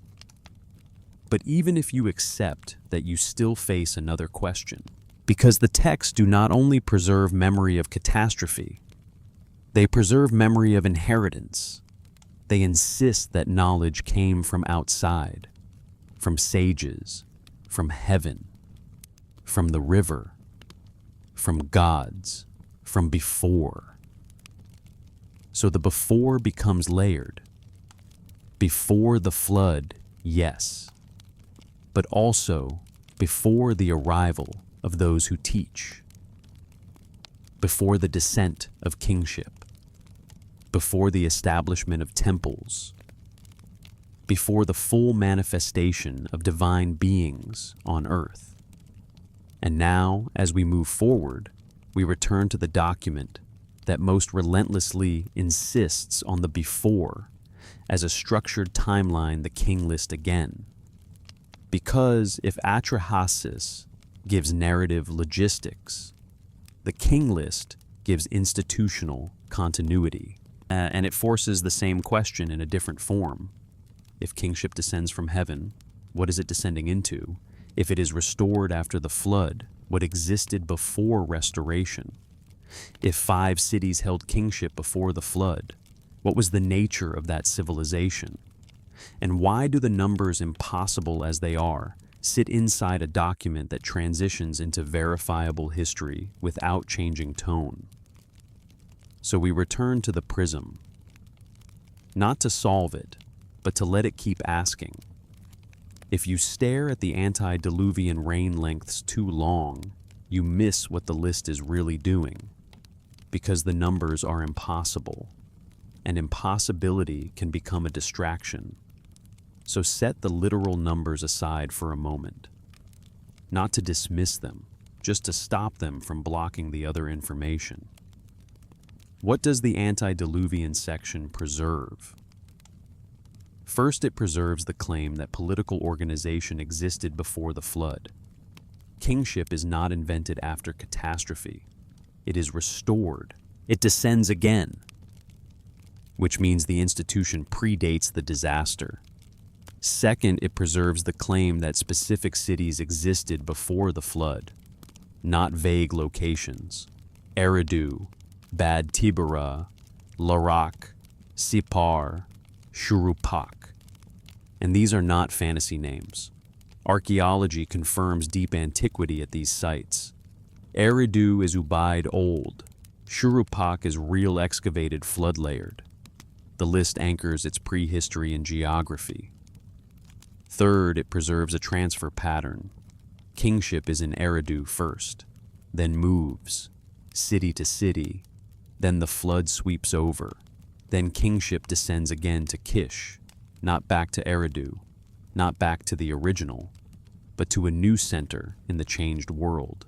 But even if you accept that, you still face another question, because the texts do not only preserve memory of catastrophe, they preserve memory of inheritance. They insist that knowledge came from outside, from sages, from heaven, from the river, from gods, from before. So the before becomes layered. Before the flood, yes, but also before the arrival of those who teach, before the descent of kingship, before the establishment of temples, before the full manifestation of divine beings on earth. And now, as we move forward, we return to the document that most relentlessly insists on the before as a structured timeline, the king list again. Because if Atrahasis gives narrative logistics, the king list gives institutional continuity. And it forces the same question in a different form. If kingship descends from heaven, what is it descending into? If it is restored after the flood, what existed before restoration? If 5 cities held kingship before the flood, what was the nature of that civilization? And why do the numbers, impossible as they are, sit inside a document that transitions into verifiable history without changing tone? So we return to the prism, not to solve it, but to let it keep asking. If you stare at the antediluvian rain lengths too long, you miss what the list is really doing, because the numbers are impossible, and impossibility can become a distraction. So set the literal numbers aside for a moment, not to dismiss them, just to stop them from blocking the other information. What does the antediluvian section preserve? First, it preserves the claim that political organization existed before the flood. Kingship is not invented after catastrophe. It is restored. It descends again, which means the institution predates the disaster. Second, it preserves the claim that specific cities existed before the flood, not vague locations. Eridu, Bad Tibera, Larak, Sipar, Shurupak. And these are not fantasy names. Archaeology confirms deep antiquity at these sites. Eridu is Ubaid old. Shurupak is real excavated flood layered. The list anchors its prehistory in geography. Third, it preserves a transfer pattern. Kingship is in Eridu first, then moves, city to city, then the flood sweeps over, then kingship descends again to Kish, not back to Eridu, not back to the original, but to a new center in the changed world.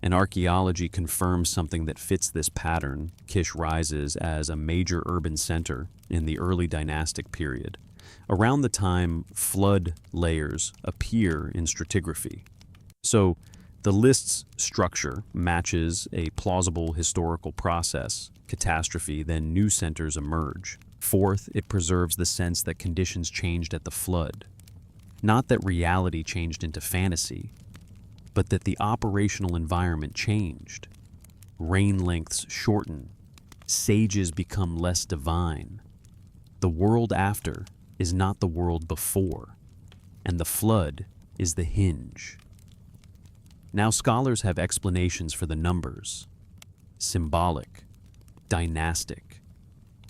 And archaeology confirms something that fits this pattern. Kish rises as a major urban center in the early dynastic period, around the time flood layers appear in stratigraphy. So The list's structure matches a plausible historical process, catastrophe, then new centers emerge. Fourth, it preserves the sense that conditions changed at the flood. Not that reality changed into fantasy, but that the operational environment changed. Rain lengths shorten, sages become less divine. The world after is not the world before, and the flood is the hinge. Now scholars have explanations for the numbers: symbolic, dynastic,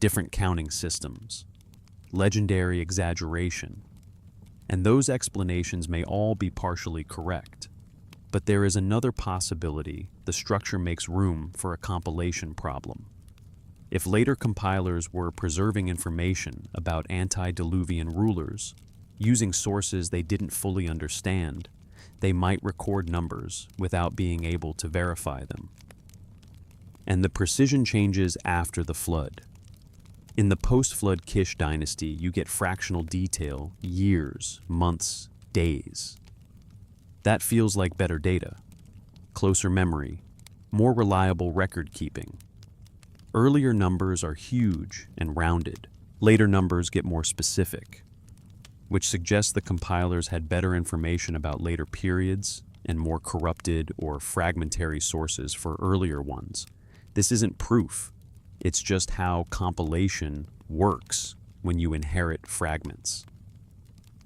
different counting systems, legendary exaggeration. And those explanations may all be partially correct. But there is another possibility: the structure makes room for a compilation problem. If later compilers were preserving information about antediluvian rulers, using sources they didn't fully understand, they might record numbers without being able to verify them. And the precision changes after the flood. In the post-flood Kish dynasty, you get fractional detail, years, months, days. That feels like better data, closer memory, more reliable record keeping. Earlier numbers are huge and rounded. Later numbers get more specific, which suggests the compilers had better information about later periods and more corrupted or fragmentary sources for earlier ones. This isn't proof. It's just how compilation works when you inherit fragments.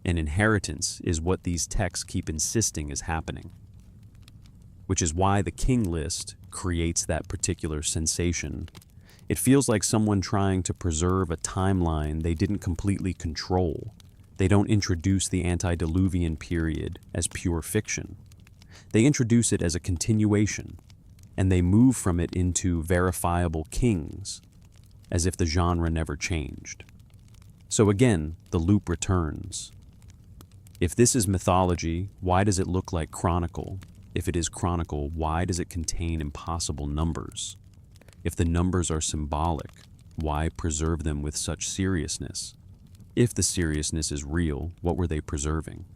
And inheritance is what these texts keep insisting is happening, which is why the king list creates that particular sensation. It feels like someone trying to preserve a timeline they didn't completely control. They don't introduce the antediluvian period as pure fiction. They introduce it as a continuation, and they move from it into verifiable kings, as if the genre never changed. So again, the loop returns. If this is mythology, why does it look like chronicle? If it is chronicle, why does it contain impossible numbers? If the numbers are symbolic, why preserve them with such seriousness? If the seriousness is real, what were they preserving?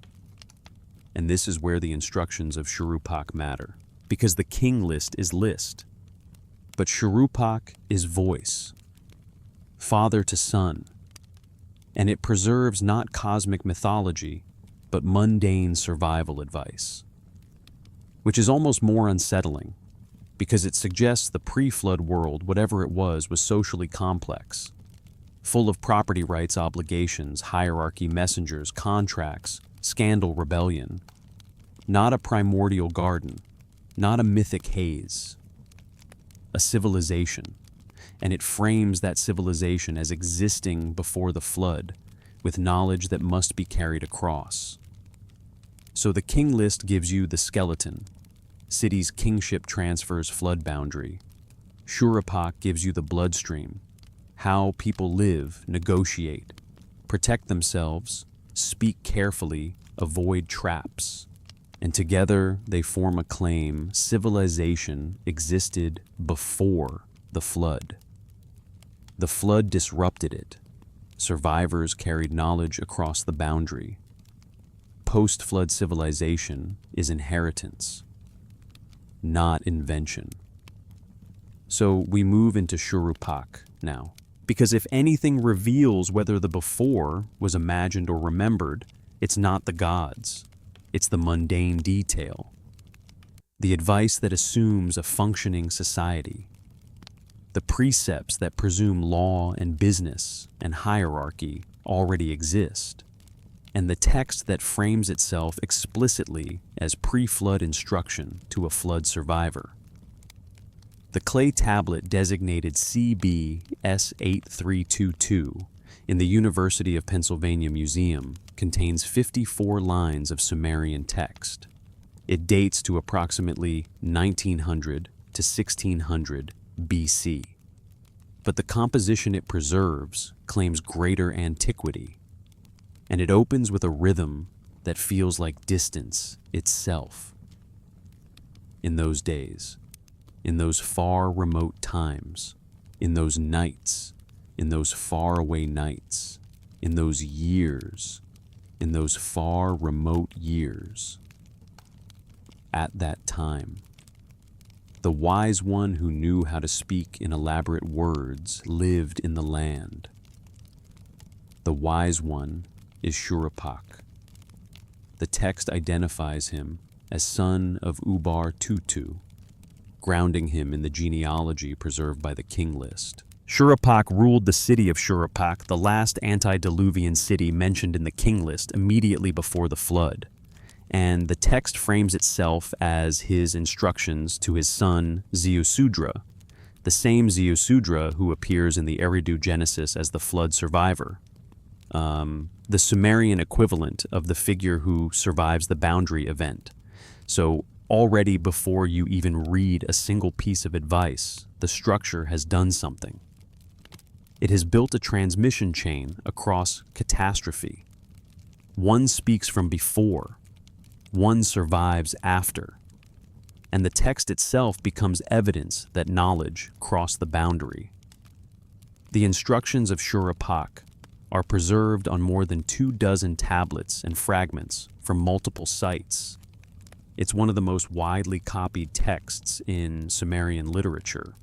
And this is where the instructions of Shurupak matter, because the king list is list, but Shurupak is voice, father to son, and it preserves not cosmic mythology, but mundane survival advice, which is almost more unsettling, because it suggests the pre-flood world, whatever it was socially complex, full of property rights obligations, hierarchy, messengers, contracts, scandal, rebellion. Not a primordial garden, not a mythic haze, a civilization. And it frames that civilization as existing before the flood, with knowledge that must be carried across. So the king list gives you the skeleton, city's kingship transfers flood boundary. Shurupak gives you the bloodstream, how people live, negotiate, protect themselves, speak carefully, avoid traps. And together they form a claim: civilization existed before the flood. The flood disrupted it. Survivors carried knowledge across the boundary. Post-flood civilization is inheritance, not invention. So we move into Shurupak now, because if anything reveals whether the before was imagined or remembered, it's not the gods, it's the mundane detail, the advice that assumes a functioning society, the precepts that presume law and business and hierarchy already exist, and the text that frames itself explicitly as pre-flood instruction to a flood survivor. The clay tablet designated CB S8322 in the University of Pennsylvania Museum contains 54 lines of Sumerian text. It dates to approximately 1900 to 1600 BC. But the composition it preserves claims greater antiquity, and it opens with a rhythm that feels like distance itself. In those days, in those far remote times, in those nights, in those faraway nights, in those years, in those far remote years. at that time. The wise one who knew how to speak in elaborate words lived in the land. The wise one is Shuruppak. The text identifies him as son of Ubar Tutu, grounding him in the genealogy preserved by the king list. Shuruppak ruled the city of Shuruppak, the last antediluvian city mentioned in the king list immediately before the flood. And the text frames itself as his instructions to his son Ziusudra, the same Ziusudra who appears in the Eridu Genesis as the flood survivor, the Sumerian equivalent of the figure who survives the boundary event. So already before you even read a single piece of advice, the structure has done something. It has built a transmission chain across catastrophe. One speaks from before, one survives after, and the text itself becomes evidence that knowledge crossed the boundary. The instructions of Shuruppak are preserved on more than 24 tablets and fragments from multiple sites. It's one of the most widely copied texts in Sumerian literature.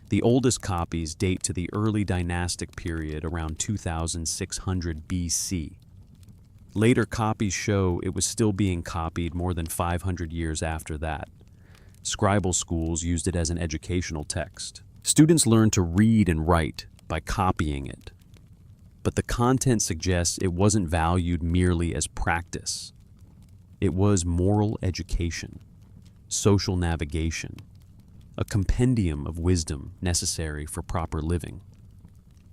The oldest copies date to the early dynastic period around 2600 BC. Later copies show it was still being copied more than 500 years after that. Scribal schools used it as an educational text. Students learned to read and write by copying it. But the content suggests it wasn't valued merely as practice. It was moral education, social navigation, a compendium of wisdom necessary for proper living.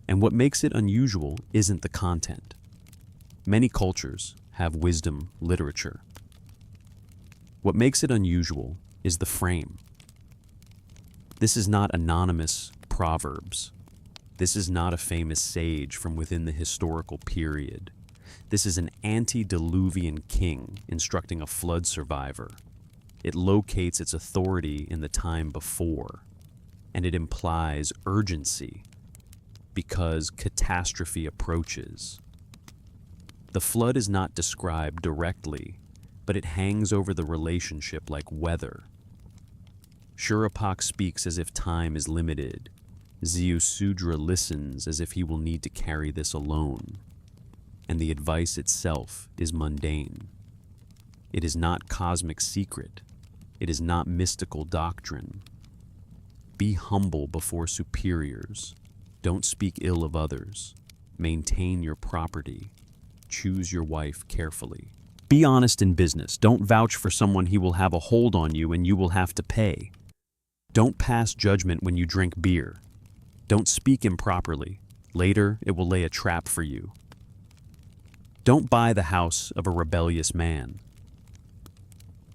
And what makes it unusual isn't the content. Many cultures have wisdom literature. What makes it unusual is the frame. This is not anonymous proverbs. This is not a famous sage from within the historical period. This is an antediluvian king instructing a flood survivor. It locates its authority in the time before, and it implies urgency because catastrophe approaches. The flood is not described directly, but it hangs over the relationship like weather. Shuruppak speaks as if time is limited. Ziusudra listens as if he will need to carry this alone. And the advice itself is mundane. It is not cosmic secret. It is not mystical doctrine. Be humble before superiors. Don't speak ill of others. Maintain your property. Choose your wife carefully. Be honest in business. Don't vouch for someone he will have a hold on you and you will have to pay. Don't pass judgment when you drink beer. Don't speak improperly. Later, it will lay a trap for you. Don't buy the house of a rebellious man.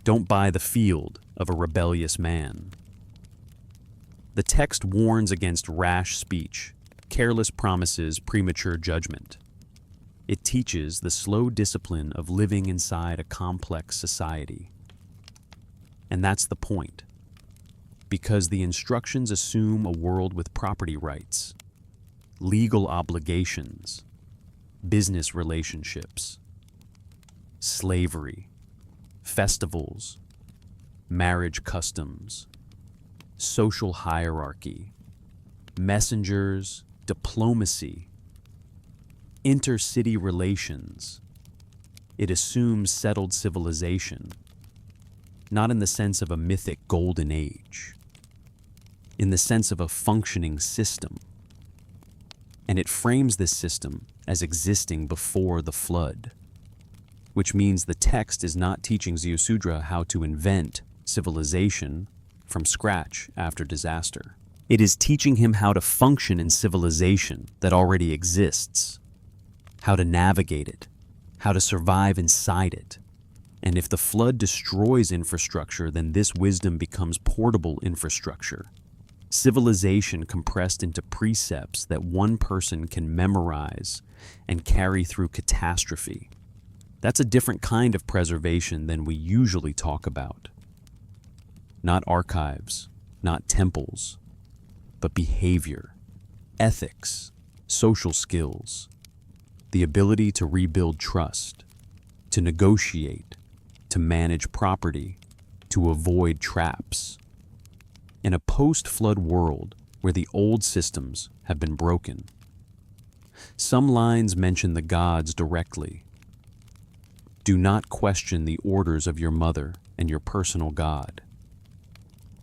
Don't buy the field of a rebellious man. The text warns against rash speech, careless promises, premature judgment. It teaches the slow discipline of living inside a complex society. And that's the point. Because the instructions assume a world with property rights, legal obligations, business relationships, slavery, festivals, marriage customs, social hierarchy, messengers, diplomacy, intercity relations. It assumes settled civilization, not in the sense of a mythic golden age, in the sense of a functioning system. And it frames this system as existing before the flood, which means the text is not teaching Ziusudra how to invent civilization from scratch after disaster. It is teaching him how to function in civilization that already exists, how to navigate it, how to survive inside it. And if the flood destroys infrastructure, then this wisdom becomes portable infrastructure. Civilization compressed into precepts that one person can memorize and carry through catastrophe. That's a different kind of preservation than we usually talk about. Not archives, not temples, but behavior, ethics, social skills, the ability to rebuild trust, to negotiate, to manage property, to avoid traps. In a post-flood world where the old systems have been broken, some lines mention the gods directly. Do not question the orders of your mother and your personal god.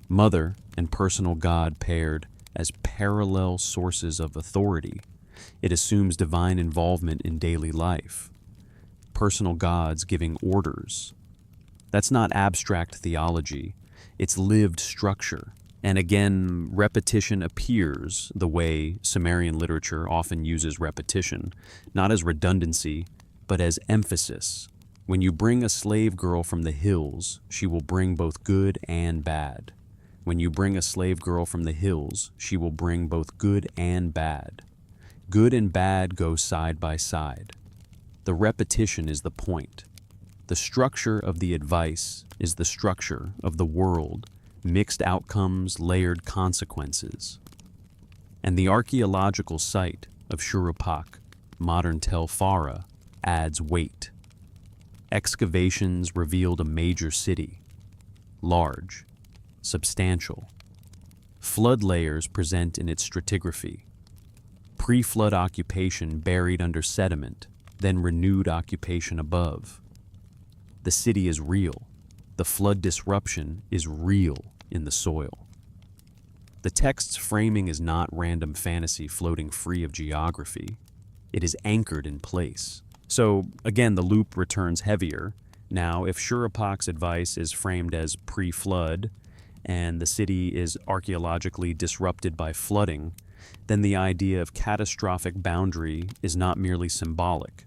Mother and personal god paired as parallel sources of authority, it assumes divine involvement in daily life. Personal gods giving orders. That's not abstract theology, it's lived structure. And again, repetition appears the way Sumerian literature often uses repetition, not as redundancy, but as emphasis. When you bring a slave girl from the hills, she will bring both good and bad. When you bring a slave girl from the hills, she will bring both good and bad. Good and bad go side by side. The repetition is the point. The structure of the advice is the structure of the world, mixed outcomes, layered consequences. And the archaeological site of Shuruppak, modern Tel Fara, adds weight. Excavations revealed a major city, large, substantial. Flood layers present in its stratigraphy. Pre-flood occupation buried under sediment, then renewed occupation above. The city is real. The flood disruption is real in the soil. The text's framing is not random fantasy floating free of geography. It is anchored in place. So, again, the loop returns heavier. Now, if Shurupak's advice is framed as pre-flood, and the city is archaeologically disrupted by flooding, then the idea of catastrophic boundary is not merely symbolic.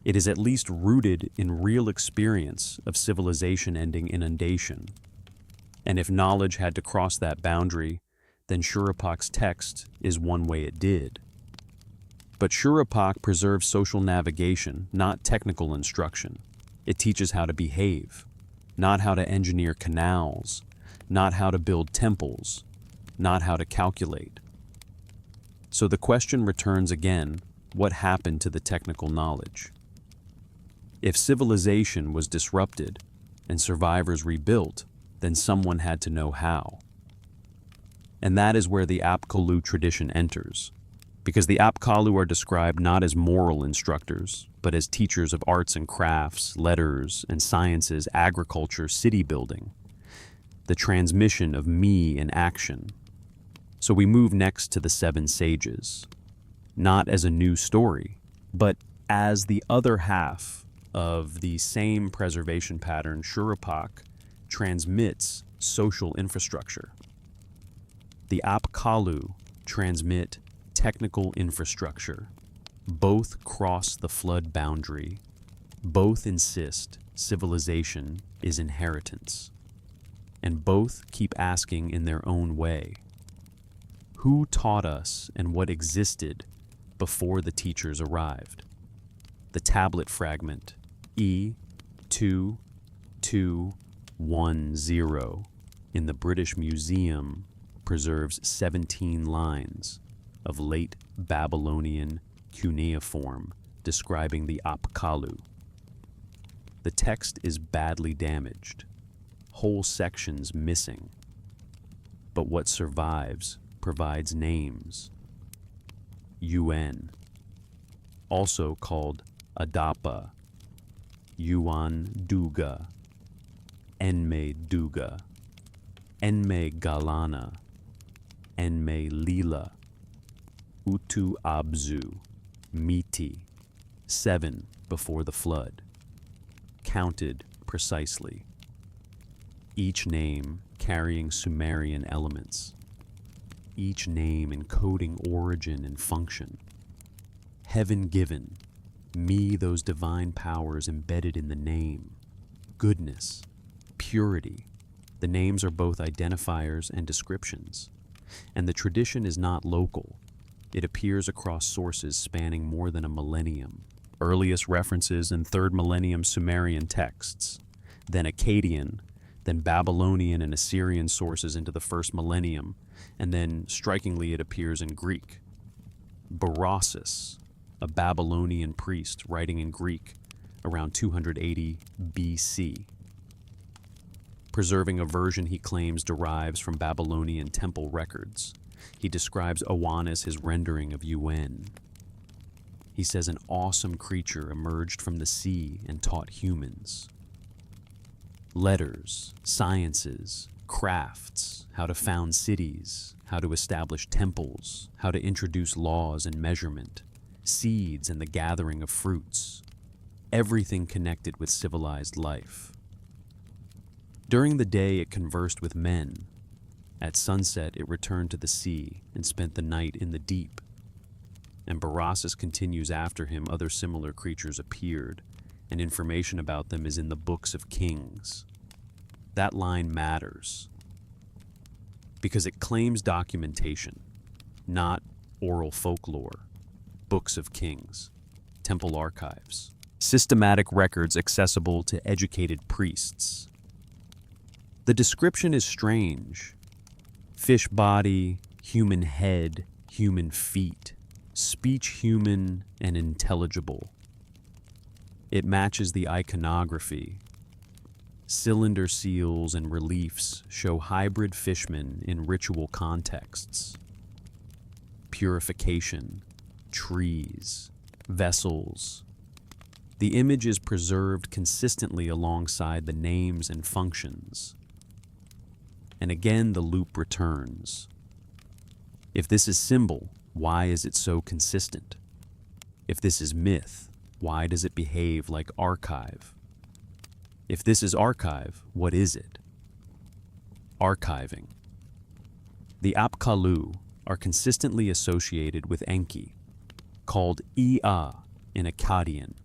It is at least rooted in real experience of civilization ending inundation. And if knowledge had to cross that boundary, then Shurupak's text is one way it did. But Shurupak preserves social navigation, not technical instruction. It teaches how to behave, not how to engineer canals, not how to build temples, not how to calculate. So the question returns again, what happened to the technical knowledge? If civilization was disrupted and survivors rebuilt, then someone had to know how. And that is where the Apkallu tradition enters, because the Apkallu are described not as moral instructors, but as teachers of arts and crafts, letters and sciences, agriculture, city building, the transmission of me in action. So we move next to the 7 sages, not as a new story, but as the other half of the same preservation pattern. Shurupak transmits social infrastructure. The Apkallu transmit technical infrastructure. Both cross the flood boundary. Both insist civilization is inheritance. And both keep asking in their own way, who taught us and what existed before the teachers arrived? The tablet fragment E2210 in the British Museum preserves 17 lines of late Babylonian cuneiform describing the Apkallu. The text is badly damaged, whole sections missing, but what survives provides names. UN, also called Adapa, Yuan Duga, Enme Duga, Enme Galana, Enme Lila, Utu Abzu, Miti, 7 before the flood, counted precisely. Each name carrying Sumerian elements, each name encoding origin and function. Heaven given, me those divine powers embedded in the name. Goodness, purity. The names are both identifiers and descriptions. And the tradition is not local. It appears across sources spanning more than a millennium. Earliest references in 3rd millennium Sumerian texts, then Akkadian, then Babylonian and Assyrian sources into the 1st millennium, and then strikingly it appears in Greek. Berossus, a Babylonian priest writing in Greek around 280 BC. preserving a version he claims derives from Babylonian temple records. He describes Oan as his rendering of UN. He says an awesome creature emerged from the sea and taught humans letters, sciences, crafts, how to found cities, how to establish temples, how to introduce laws and measurement, seeds and the gathering of fruits, everything connected with civilized life. During the day it conversed with men. At sunset it returned to the sea and spent the night in the deep. And Berossus continues after him, other similar creatures appeared, and information about them is in the books of kings. That line matters because it claims documentation, not oral folklore, books of kings, temple archives, systematic records accessible to educated priests. The description is strange. Fish body, human head, human feet, speech human and intelligible. It matches the iconography. Cylinder seals and reliefs show hybrid fishmen in ritual contexts. Purification, trees, vessels. The image is preserved consistently alongside the names and functions. And again the loop returns. If this is symbol, why is it so consistent? If this is myth, why does it behave like archive? If this is archive, what is it? Archiving. The Apkallu are consistently associated with Enki, called Ea in Akkadian,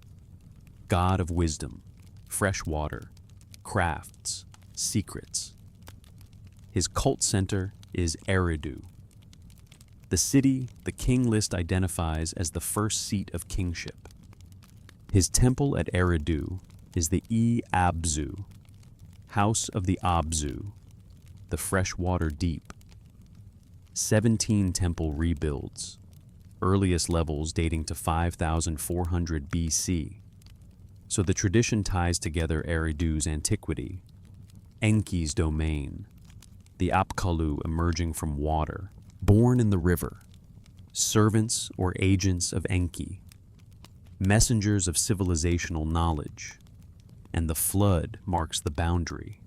god of wisdom, fresh water, crafts, secrets. His cult center is Eridu. The city the king list identifies as the first seat of kingship. His temple at Eridu is the Abzu, house of the Abzu, the freshwater deep. 17 temple rebuilds, earliest levels dating to 5400 BC. So the tradition ties together Eridu's antiquity, Enki's domain, the Apkallu emerging from water, born in the river, servants or agents of Enki, messengers of civilizational knowledge, and the flood marks the boundary.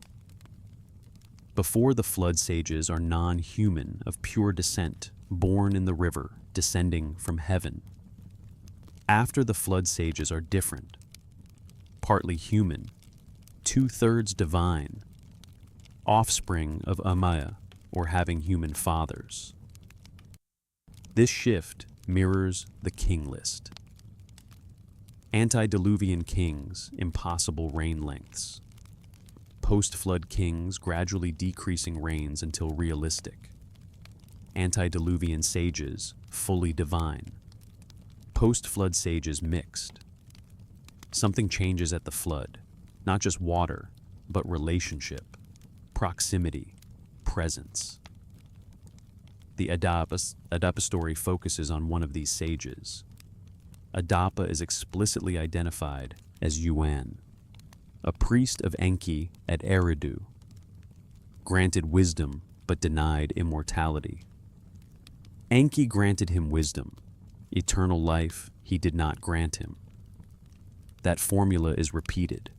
Before the flood sages are non-human of pure descent, born in the river, descending from heaven. After the flood sages are different, partly human, 2/3 divine, offspring of Amaya, or having human fathers. This shift mirrors the king list. Antediluvian kings, impossible reign lengths. Post-flood kings, gradually decreasing reigns until realistic. Antediluvian sages, fully divine. Post-flood sages, mixed. Something changes at the flood, not just water, but relationship, proximity, presence. The Adapa story focuses on one of these sages. Adapa is explicitly identified as Yuan, a priest of Enki at Eridu, granted wisdom but denied immortality. Enki granted him wisdom. Eternal life he did not grant him. That formula is repeated.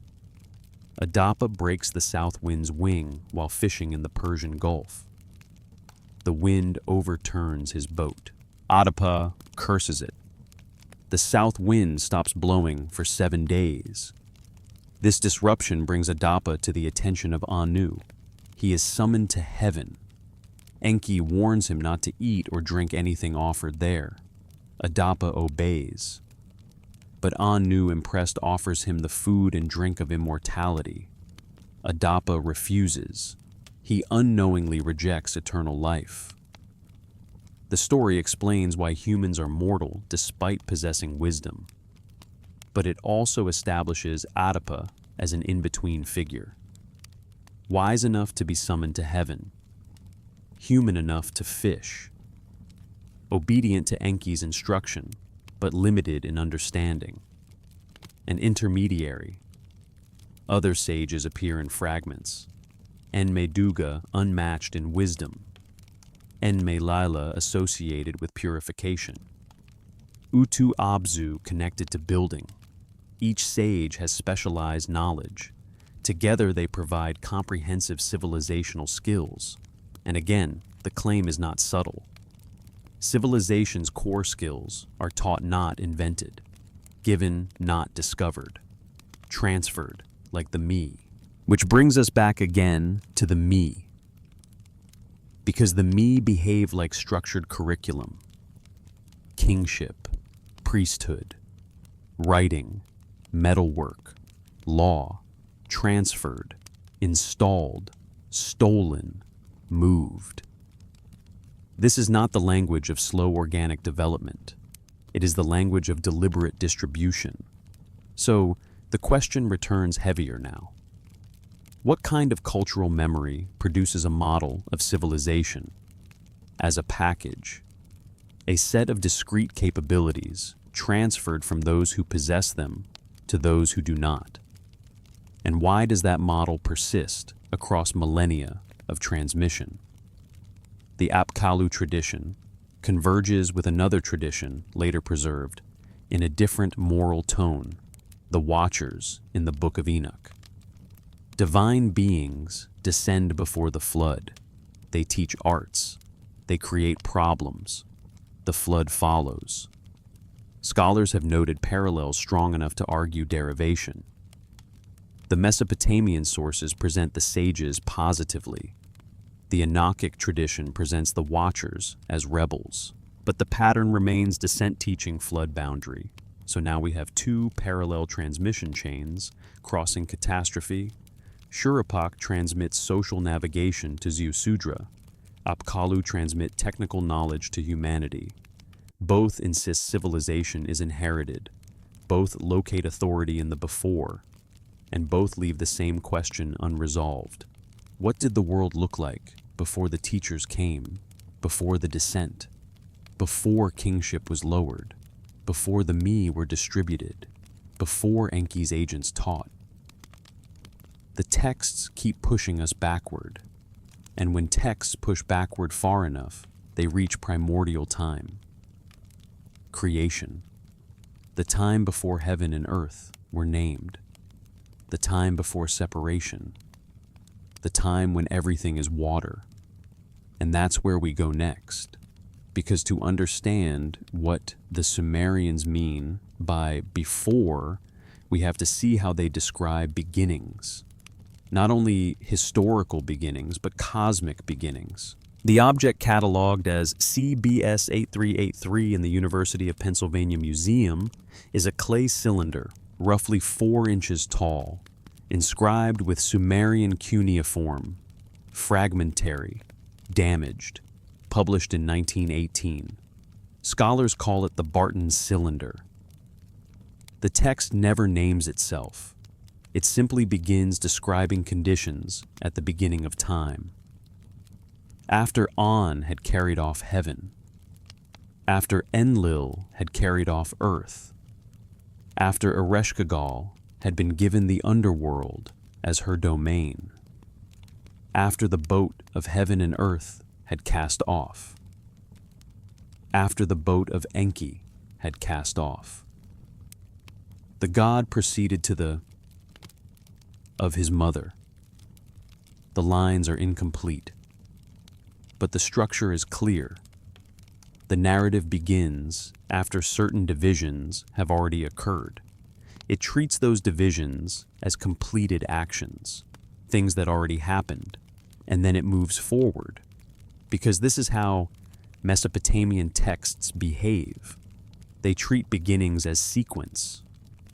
Adapa breaks the south wind's wing while fishing in the Persian Gulf. The wind overturns his boat. Adapa curses it. The south wind stops blowing for 7 days. This disruption brings Adapa to the attention of Anu. He is summoned to heaven. Enki warns him not to eat or drink anything offered there. Adapa obeys. But Anu, impressed, offers him the food and drink of immortality. Adapa refuses. He unknowingly rejects eternal life. The story explains why humans are mortal despite possessing wisdom. But it also establishes Adapa as an in-between figure. Wise enough to be summoned to heaven. Human enough to fish. Obedient to Enki's instruction, but limited in understanding. An intermediary. Other sages appear in fragments. Enmeduga unmatched in wisdom, Enmelila associated with purification, Utu Abzu connected to building. Each sage has specialized knowledge. Together they provide comprehensive civilizational skills. And again, the claim is not subtle. Civilization's core skills are taught, not invented, given, not discovered, transferred like the me. Which brings us back again to the me. Because the me behave like structured curriculum, kingship, priesthood, writing, metalwork, law, transferred, installed, stolen, moved. This is not the language of slow organic development. It is the language of deliberate distribution. So, the question returns heavier now. What kind of cultural memory produces a model of civilization? As a package, a set of discrete capabilities transferred from those who possess them to those who do not. And why does that model persist across millennia of transmission? The Apkallu tradition converges with another tradition later preserved in a different moral tone, the Watchers in the Book of Enoch. Divine beings descend before the flood. They teach arts. They create problems. The flood follows. Scholars have noted parallels strong enough to argue derivation. The Mesopotamian sources present the sages positively. The Enochic tradition presents the Watchers as rebels. But the pattern remains descent teaching flood boundary. So now we have two parallel transmission chains crossing catastrophe. Shuruppak transmits social navigation to Ziusudra. Apkallu transmit technical knowledge to humanity. Both insist civilization is inherited. Both locate authority in the before. And both leave the same question unresolved. What did the world look like before the teachers came, before the descent, before kingship was lowered, before the me were distributed, before Enki's agents taught? The texts keep pushing us backward, and when texts push backward far enough, they reach primordial time. Creation. The time before heaven and earth were named. The time before separation. The time when everything is water. And that's where we go next. Because to understand what the Sumerians mean by before, we have to see how they describe beginnings. Not only historical beginnings, but cosmic beginnings. The object cataloged as CBS 8383 in the University of Pennsylvania Museum is a clay cylinder, roughly 4 inches tall, inscribed with Sumerian cuneiform, fragmentary, damaged, published in 1918. Scholars call it the Barton cylinder. The text never names itself. It simply begins describing conditions at the beginning of time. After An had carried off heaven, after Enlil had carried off earth, after Ereshkigal had been given the underworld as her domain, after the boat of heaven and earth had cast off, after the boat of Enki had cast off, the god proceeded to the of his mother. The lines are incomplete, but the structure is clear. The narrative begins after certain divisions have already occurred. It treats those divisions as completed actions, things that already happened, and then it moves forward, because this is how Mesopotamian texts behave. They treat beginnings as sequence,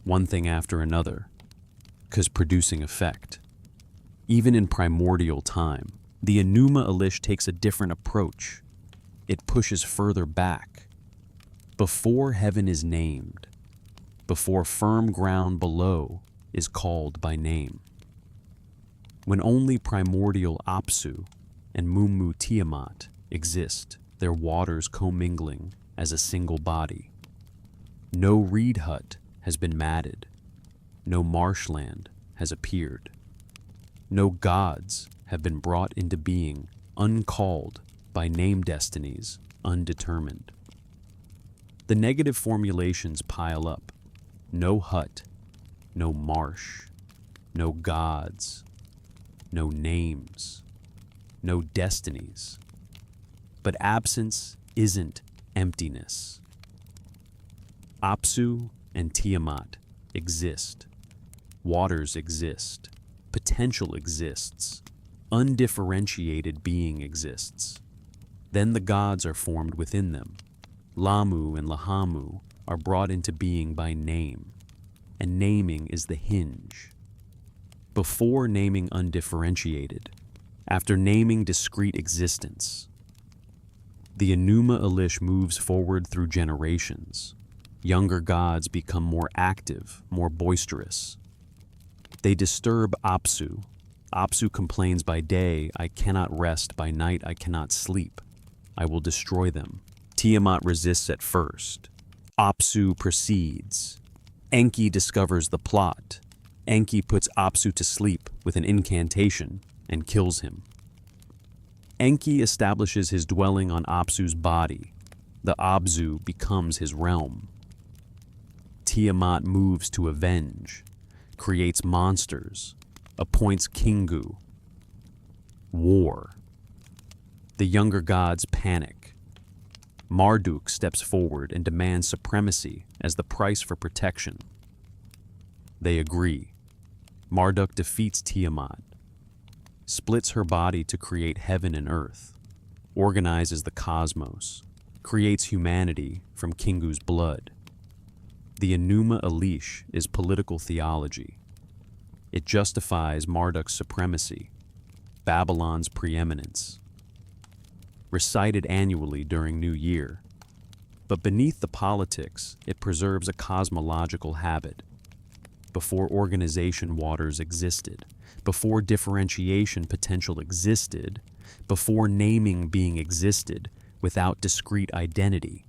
one thing after another, because producing effect. Even in primordial time, the Enuma Elish takes a different approach. It pushes further back. Before heaven is named, before firm ground below is called by name. When only primordial Apsu and Mummu Tiamat exist, their waters commingling as a single body. No reed hut has been matted. No marshland has appeared. No gods have been brought into being uncalled by name destinies undetermined. The negative formulations pile up. No hut, no marsh, no gods, no names, no destinies. But absence isn't emptiness. Apsu and Tiamat exist. Waters exist. Potential exists. Undifferentiated being exists. Then the gods are formed within them. Lamu and Lahamu are brought into being by name, and naming is the hinge. Before naming undifferentiated, after naming discrete existence, the Enuma Elish moves forward through generations. Younger gods become more active, more boisterous. They disturb Apsu. Apsu complains by day, I cannot rest, by night I cannot sleep. I will destroy them. Tiamat resists at first. Apsu proceeds. Enki discovers the plot. Enki puts Apsu to sleep with an incantation and kills him. Enki establishes his dwelling on Apsu's body. The Abzu becomes his realm. Tiamat moves to avenge, creates monsters, appoints Kingu. War. The younger gods panic. Marduk steps forward and demands supremacy as the price for protection. They agree. Marduk defeats Tiamat, splits her body to create heaven and earth, organizes the cosmos, creates humanity from Kingu's blood. The Enuma Elish is political theology. It justifies Marduk's supremacy, Babylon's preeminence, recited annually during New Year. But beneath the politics, it preserves a cosmological habit. Before organization waters existed, before differentiation potential existed, before naming being existed without discrete identity.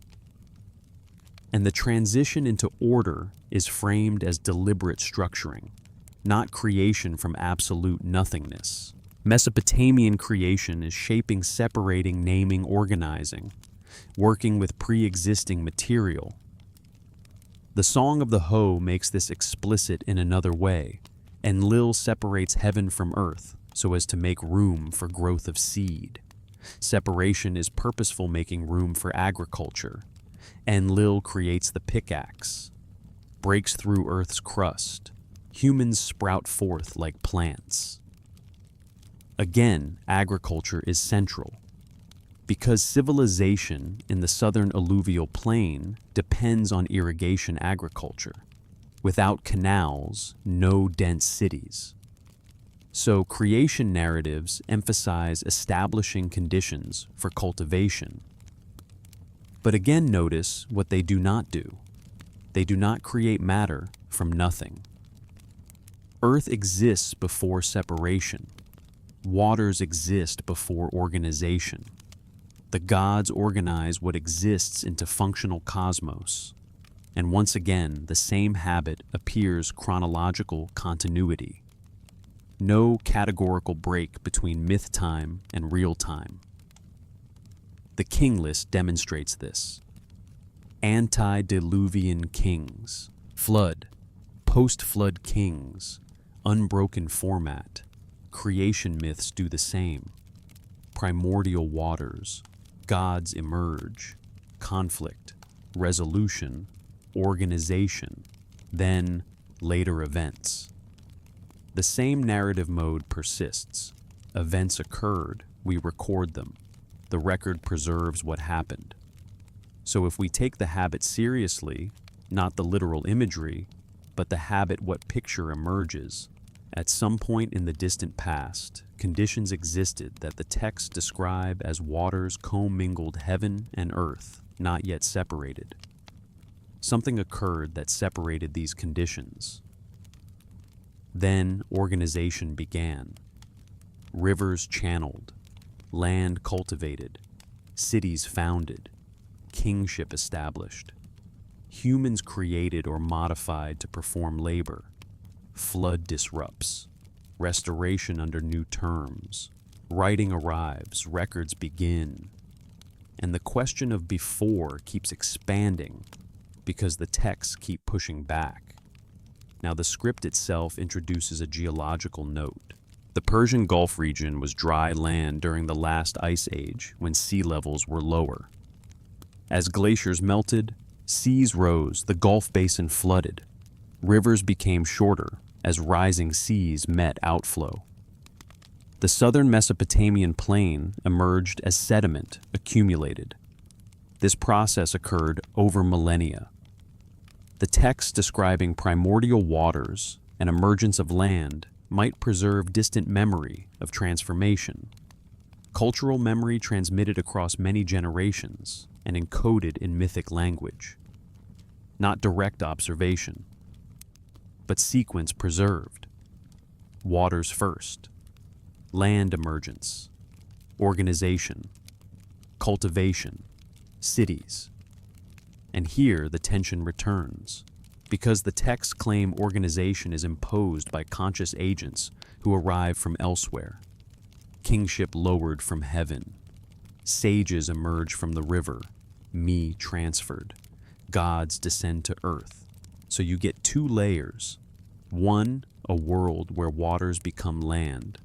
And the transition into order is framed as deliberate structuring, not creation from absolute nothingness. Mesopotamian creation is shaping, separating, naming, organizing, working with pre-existing material. The Song of the Hoe makes this explicit in another way. Enlil separates heaven from earth so as to make room for growth of seed. Separation is purposeful, making room for agriculture. Enlil creates the pickaxe, breaks through earth's crust. Humans sprout forth like plants. Again, agriculture is central, because civilization in the southern alluvial plain depends on irrigation agriculture. Without canals, no dense cities. So creation narratives emphasize establishing conditions for cultivation. But again, notice what they do not do. They do not create matter from nothing. Earth exists before separation. Waters exist before organization. The gods organize what exists into functional cosmos. And once again, the same habit appears: chronological continuity. No categorical break between myth time and real time. The king list demonstrates this. Antediluvian kings, flood, post-flood kings, unbroken format. Creation myths do the same. Primordial waters, gods emerge, conflict, resolution, organization, then later events. The same narrative mode persists. Events occurred, we record them. The record preserves what happened. So if we take the habit seriously, not the literal imagery, but the habit, what picture emerges? At some point in the distant past, conditions existed that the texts describe as waters commingled heaven and earth, not yet separated. Something occurred that separated these conditions. Then organization began. Rivers channeled, land cultivated, cities founded, kingship established. Humans created or modified to perform labor. Flood disrupts. restoration under new terms. Writing arrives, records begin. And the question of before keeps expanding because the texts keep pushing back. Now, the script itself introduces a geological note. The Persian Gulf region was dry land during the last ice age when sea levels were lower. As glaciers melted, seas rose, the Gulf basin flooded. Rivers became shorter as rising seas met outflow. The southern Mesopotamian plain emerged as sediment accumulated. This process occurred over millennia. The texts describing primordial waters and emergence of land might preserve distant memory of transformation. Cultural memory transmitted across many generations and encoded in mythic language. Not direct observation, but sequence preserved. Waters first, land emergence, organization, cultivation, cities. And here the tension returns, because the texts claim organization is imposed by conscious agents who arrive from elsewhere. Kingship lowered from heaven. Sages emerge from the river, me transferred. Gods descend to earth. So you get two layers. One, a world where waters become land.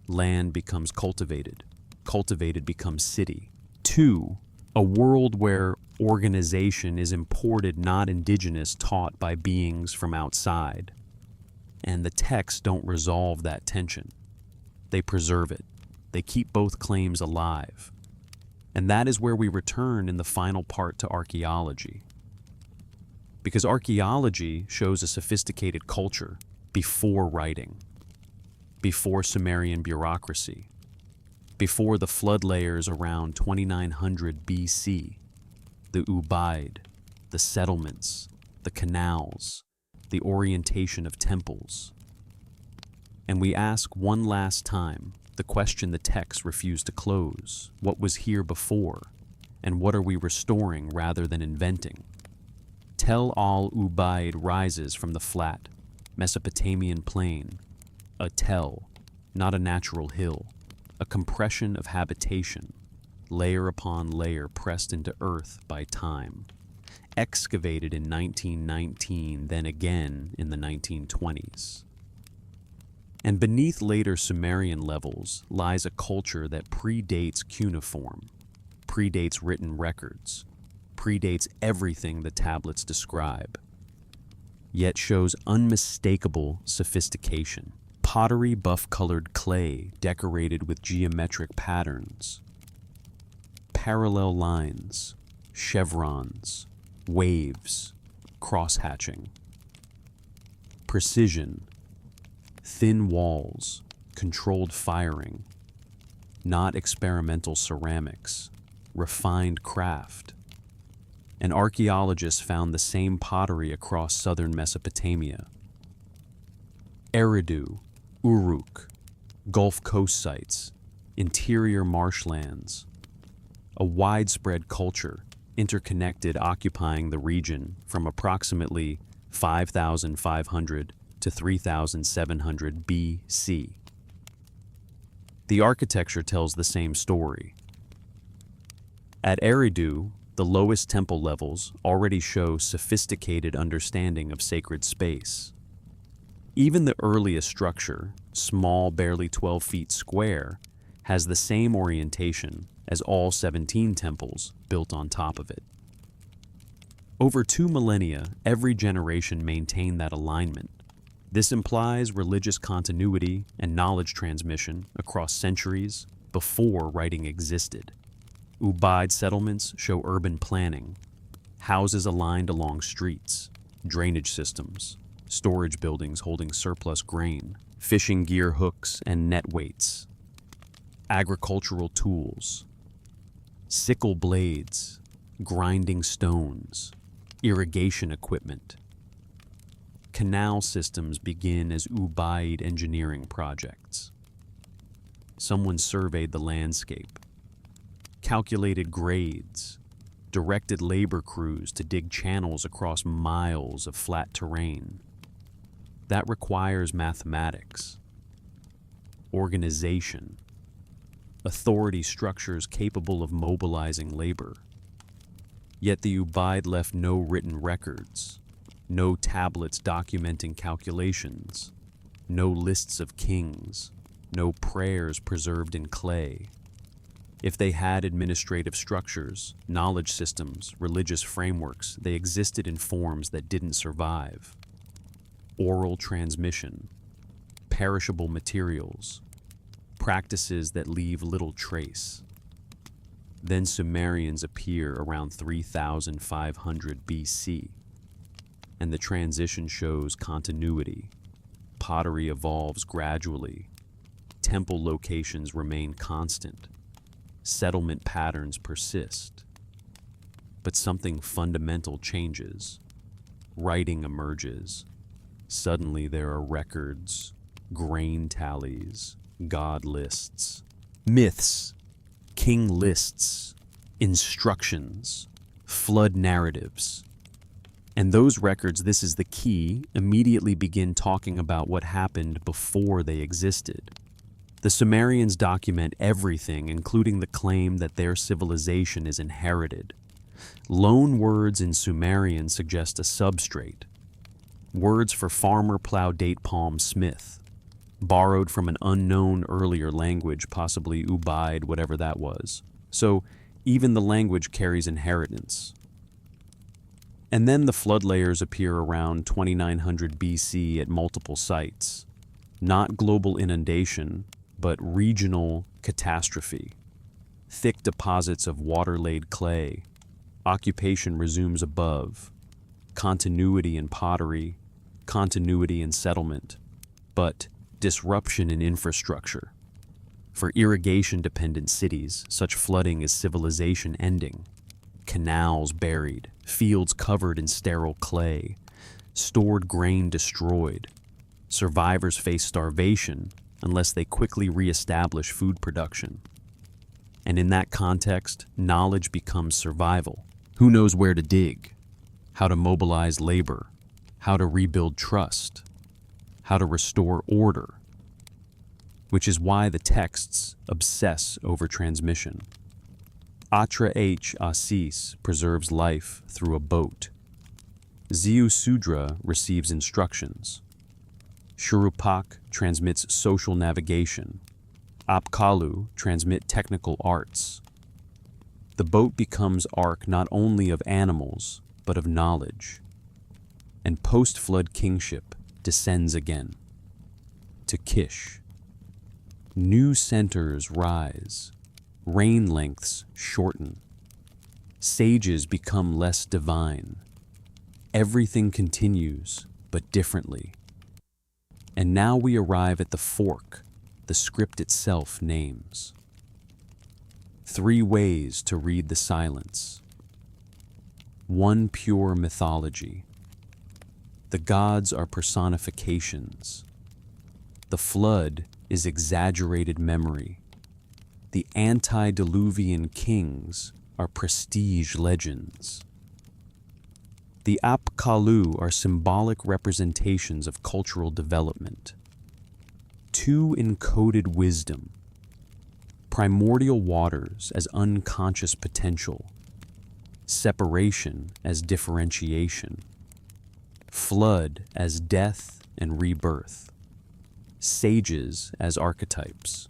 Land becomes cultivated. Cultivated becomes city. Two, a world where organization is imported, not indigenous, taught by beings from outside. And the texts don't resolve that tension. They preserve it. They keep both claims alive. And that is where we return in the final part to archaeology. Because archaeology shows a sophisticated culture before writing, before Sumerian bureaucracy, before the flood layers around 2900 BC, the Ubaid, the settlements, the canals, the orientation of temples. And we ask one last time the question the texts refuse to close: what was here before, and what are we restoring rather than inventing? Tel al-Ubaid rises from the flat Mesopotamian plain, a tell, not a natural hill, a compression of habitation, layer upon layer pressed into earth by time, excavated in 1919, then again in the 1920s. And beneath later Sumerian levels lies a culture that predates cuneiform, predates written records, predates everything the tablets describe, yet shows unmistakable sophistication. Pottery, buff-colored clay decorated with geometric patterns, parallel lines, chevrons, waves, cross-hatching, precision, thin walls, controlled firing, not experimental ceramics, refined craft. And archaeologists found the same pottery across southern Mesopotamia. Eridu, Uruk, Gulf Coast sites, interior marshlands, a widespread culture interconnected, occupying the region from approximately 5,500 to 3,700 BC. The architecture tells the same story. At Eridu, the lowest temple levels already show sophisticated understanding of sacred space. Even the earliest structure, small, barely 12 feet square, has the same orientation as all 17 temples built on top of it. Over 2 millennia, every generation maintained that alignment. This implies religious continuity and knowledge transmission across centuries before writing existed. Ubaid settlements show urban planning, houses aligned along streets, drainage systems, storage buildings holding surplus grain, fishing gear hooks and net weights, agricultural tools, sickle blades, grinding stones, irrigation equipment. Canal systems begin as Ubaid engineering projects. Someone surveyed the landscape, calculated grades, directed labor crews to dig channels across miles of flat terrain. That requires mathematics, organization, authority structures capable of mobilizing labor. Yet the Ubaid left no written records, no tablets documenting calculations, no lists of kings, no prayers preserved in clay. If they had administrative structures, knowledge systems, religious frameworks, they existed in forms that didn't survive. Oral transmission, perishable materials, practices that leave little trace. Then Sumerians appear around 3500 BC, and the transition shows continuity. Pottery evolves gradually. Temple locations remain constant. Settlement patterns persist. But something fundamental changes. Writing emerges. Suddenly there are records, grain tallies, god lists, myths, king lists, instructions, flood narratives. And those records, this is the key, immediately begin talking about what happened before they existed. The Sumerians document everything, including the claim that their civilization is inherited. Loan words in Sumerian suggest a substrate. Words for farmer, plow, date palm, smith, borrowed from an unknown earlier language, possibly Ubaid, whatever that was. So even the language carries inheritance. And then the flood layers appear around 2900 BC at multiple sites. Not global inundation, but regional catastrophe. Thick deposits of water-laid clay. Occupation resumes above. Continuity in pottery. Continuity in settlement. But disruption in infrastructure. For irrigation-dependent cities, such flooding is civilization ending. Canals buried, fields covered in sterile clay, stored grain destroyed. Survivors face starvation unless they quickly reestablish food production. And in that context, knowledge becomes survival. Who knows where to dig, how to mobilize labor, how to rebuild trust, how to restore order, which is why the texts obsess over transmission. Atra H. Asis preserves life through a boat. Ziu Sudra receives instructions. Shurupak transmits social navigation. Apkalu transmit technical arts. The boat becomes ark not only of animals, but of knowledge. And post-flood kingship descends again. To Kish. New centers rise. Reign lengths shorten. Sages become less divine. Everything continues, but differently. And now we arrive at the fork the script itself names. 3 ways to read the silence. 1 pure mythology. The gods are personifications. The flood is exaggerated memory. The antediluvian kings are prestige legends. The Apkalu are symbolic representations of cultural development. 2 encoded wisdom. Primordial waters as unconscious potential. Separation as differentiation. Flood as death and rebirth. Sages as archetypes.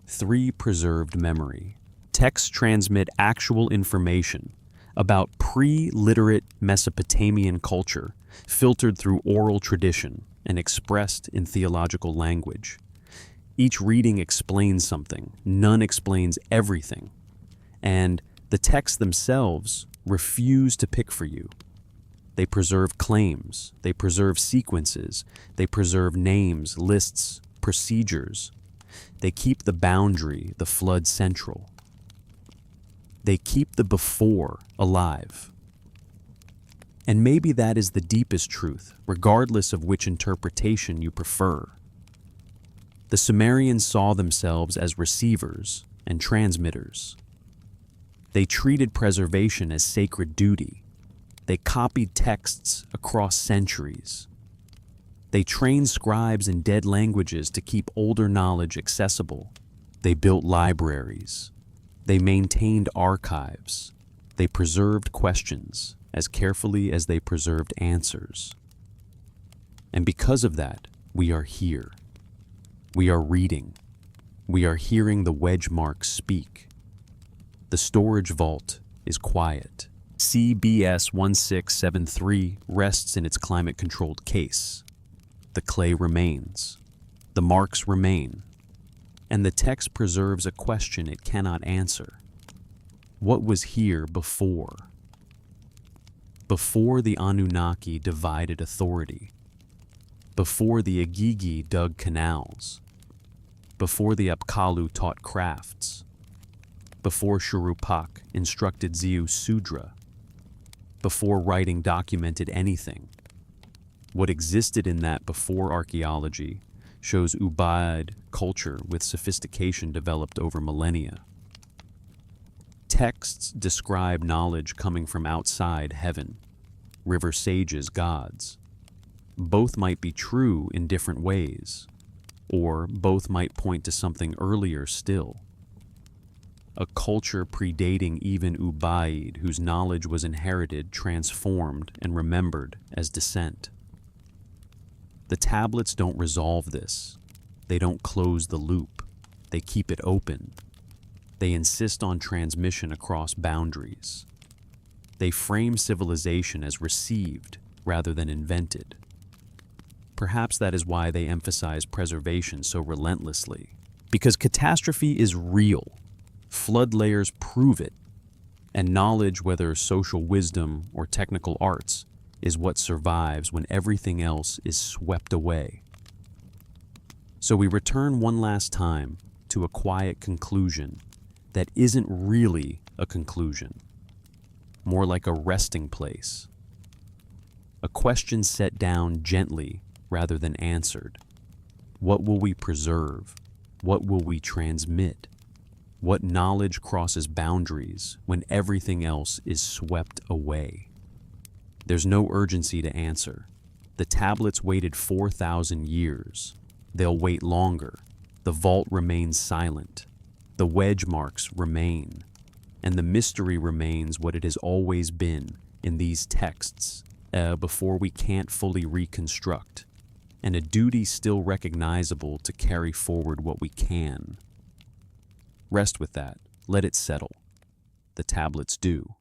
3 preserved memory. Texts transmit actual information about pre-literate Mesopotamian culture, filtered through oral tradition and expressed in theological language. Each reading explains something, none explains everything, and the texts themselves refuse to pick for you. They preserve claims, they preserve sequences, they preserve names, lists, procedures. They keep the boundary, the flood central. They keep the before alive. And maybe that is the deepest truth, regardless of which interpretation you prefer. The Sumerians saw themselves as receivers and transmitters. They treated preservation as sacred duty. They copied texts across centuries. They trained scribes in dead languages to keep older knowledge accessible. They built libraries. They maintained archives. They preserved questions as carefully as they preserved answers. And because of that, we are here. We are reading. We are hearing the wedge marks speak. The storage vault is quiet. CBS 1673 rests in its climate-controlled case. The clay remains. The marks remain. And the text preserves a question it cannot answer. What was here before? Before the Anunnaki divided authority. Before the Agigi dug canals. Before the Apkallu taught crafts. Before Shurupak instructed Ziu Sudra. Before writing documented anything. What existed in that before archaeology shows Ubaid culture with sophistication developed over millennia. Texts describe knowledge coming from outside heaven, river sages, gods. Both might be true in different ways, or both might point to something earlier still. A culture predating even Ubaid, whose knowledge was inherited, transformed, and remembered as descent. The tablets don't resolve this. They don't close the loop. They keep it open. They insist on transmission across boundaries. They frame civilization as received rather than invented. Perhaps that is why they emphasize preservation so relentlessly. Because catastrophe is real. Flood layers prove it. And knowledge, whether social wisdom or technical arts, is what survives when everything else is swept away. So we return one last time to a quiet conclusion that isn't really a conclusion, more like a resting place. A question set down gently rather than answered. What will we preserve? What will we transmit? What knowledge crosses boundaries when everything else is swept away? There's no urgency to answer. The tablets waited 4,000 years. They'll wait longer. The vault remains silent. The wedge marks remain. And the mystery remains what it has always been in these texts, before we can't fully reconstruct. And a duty still recognizable to carry forward what we can. Rest with that. Let it settle. The tablets do.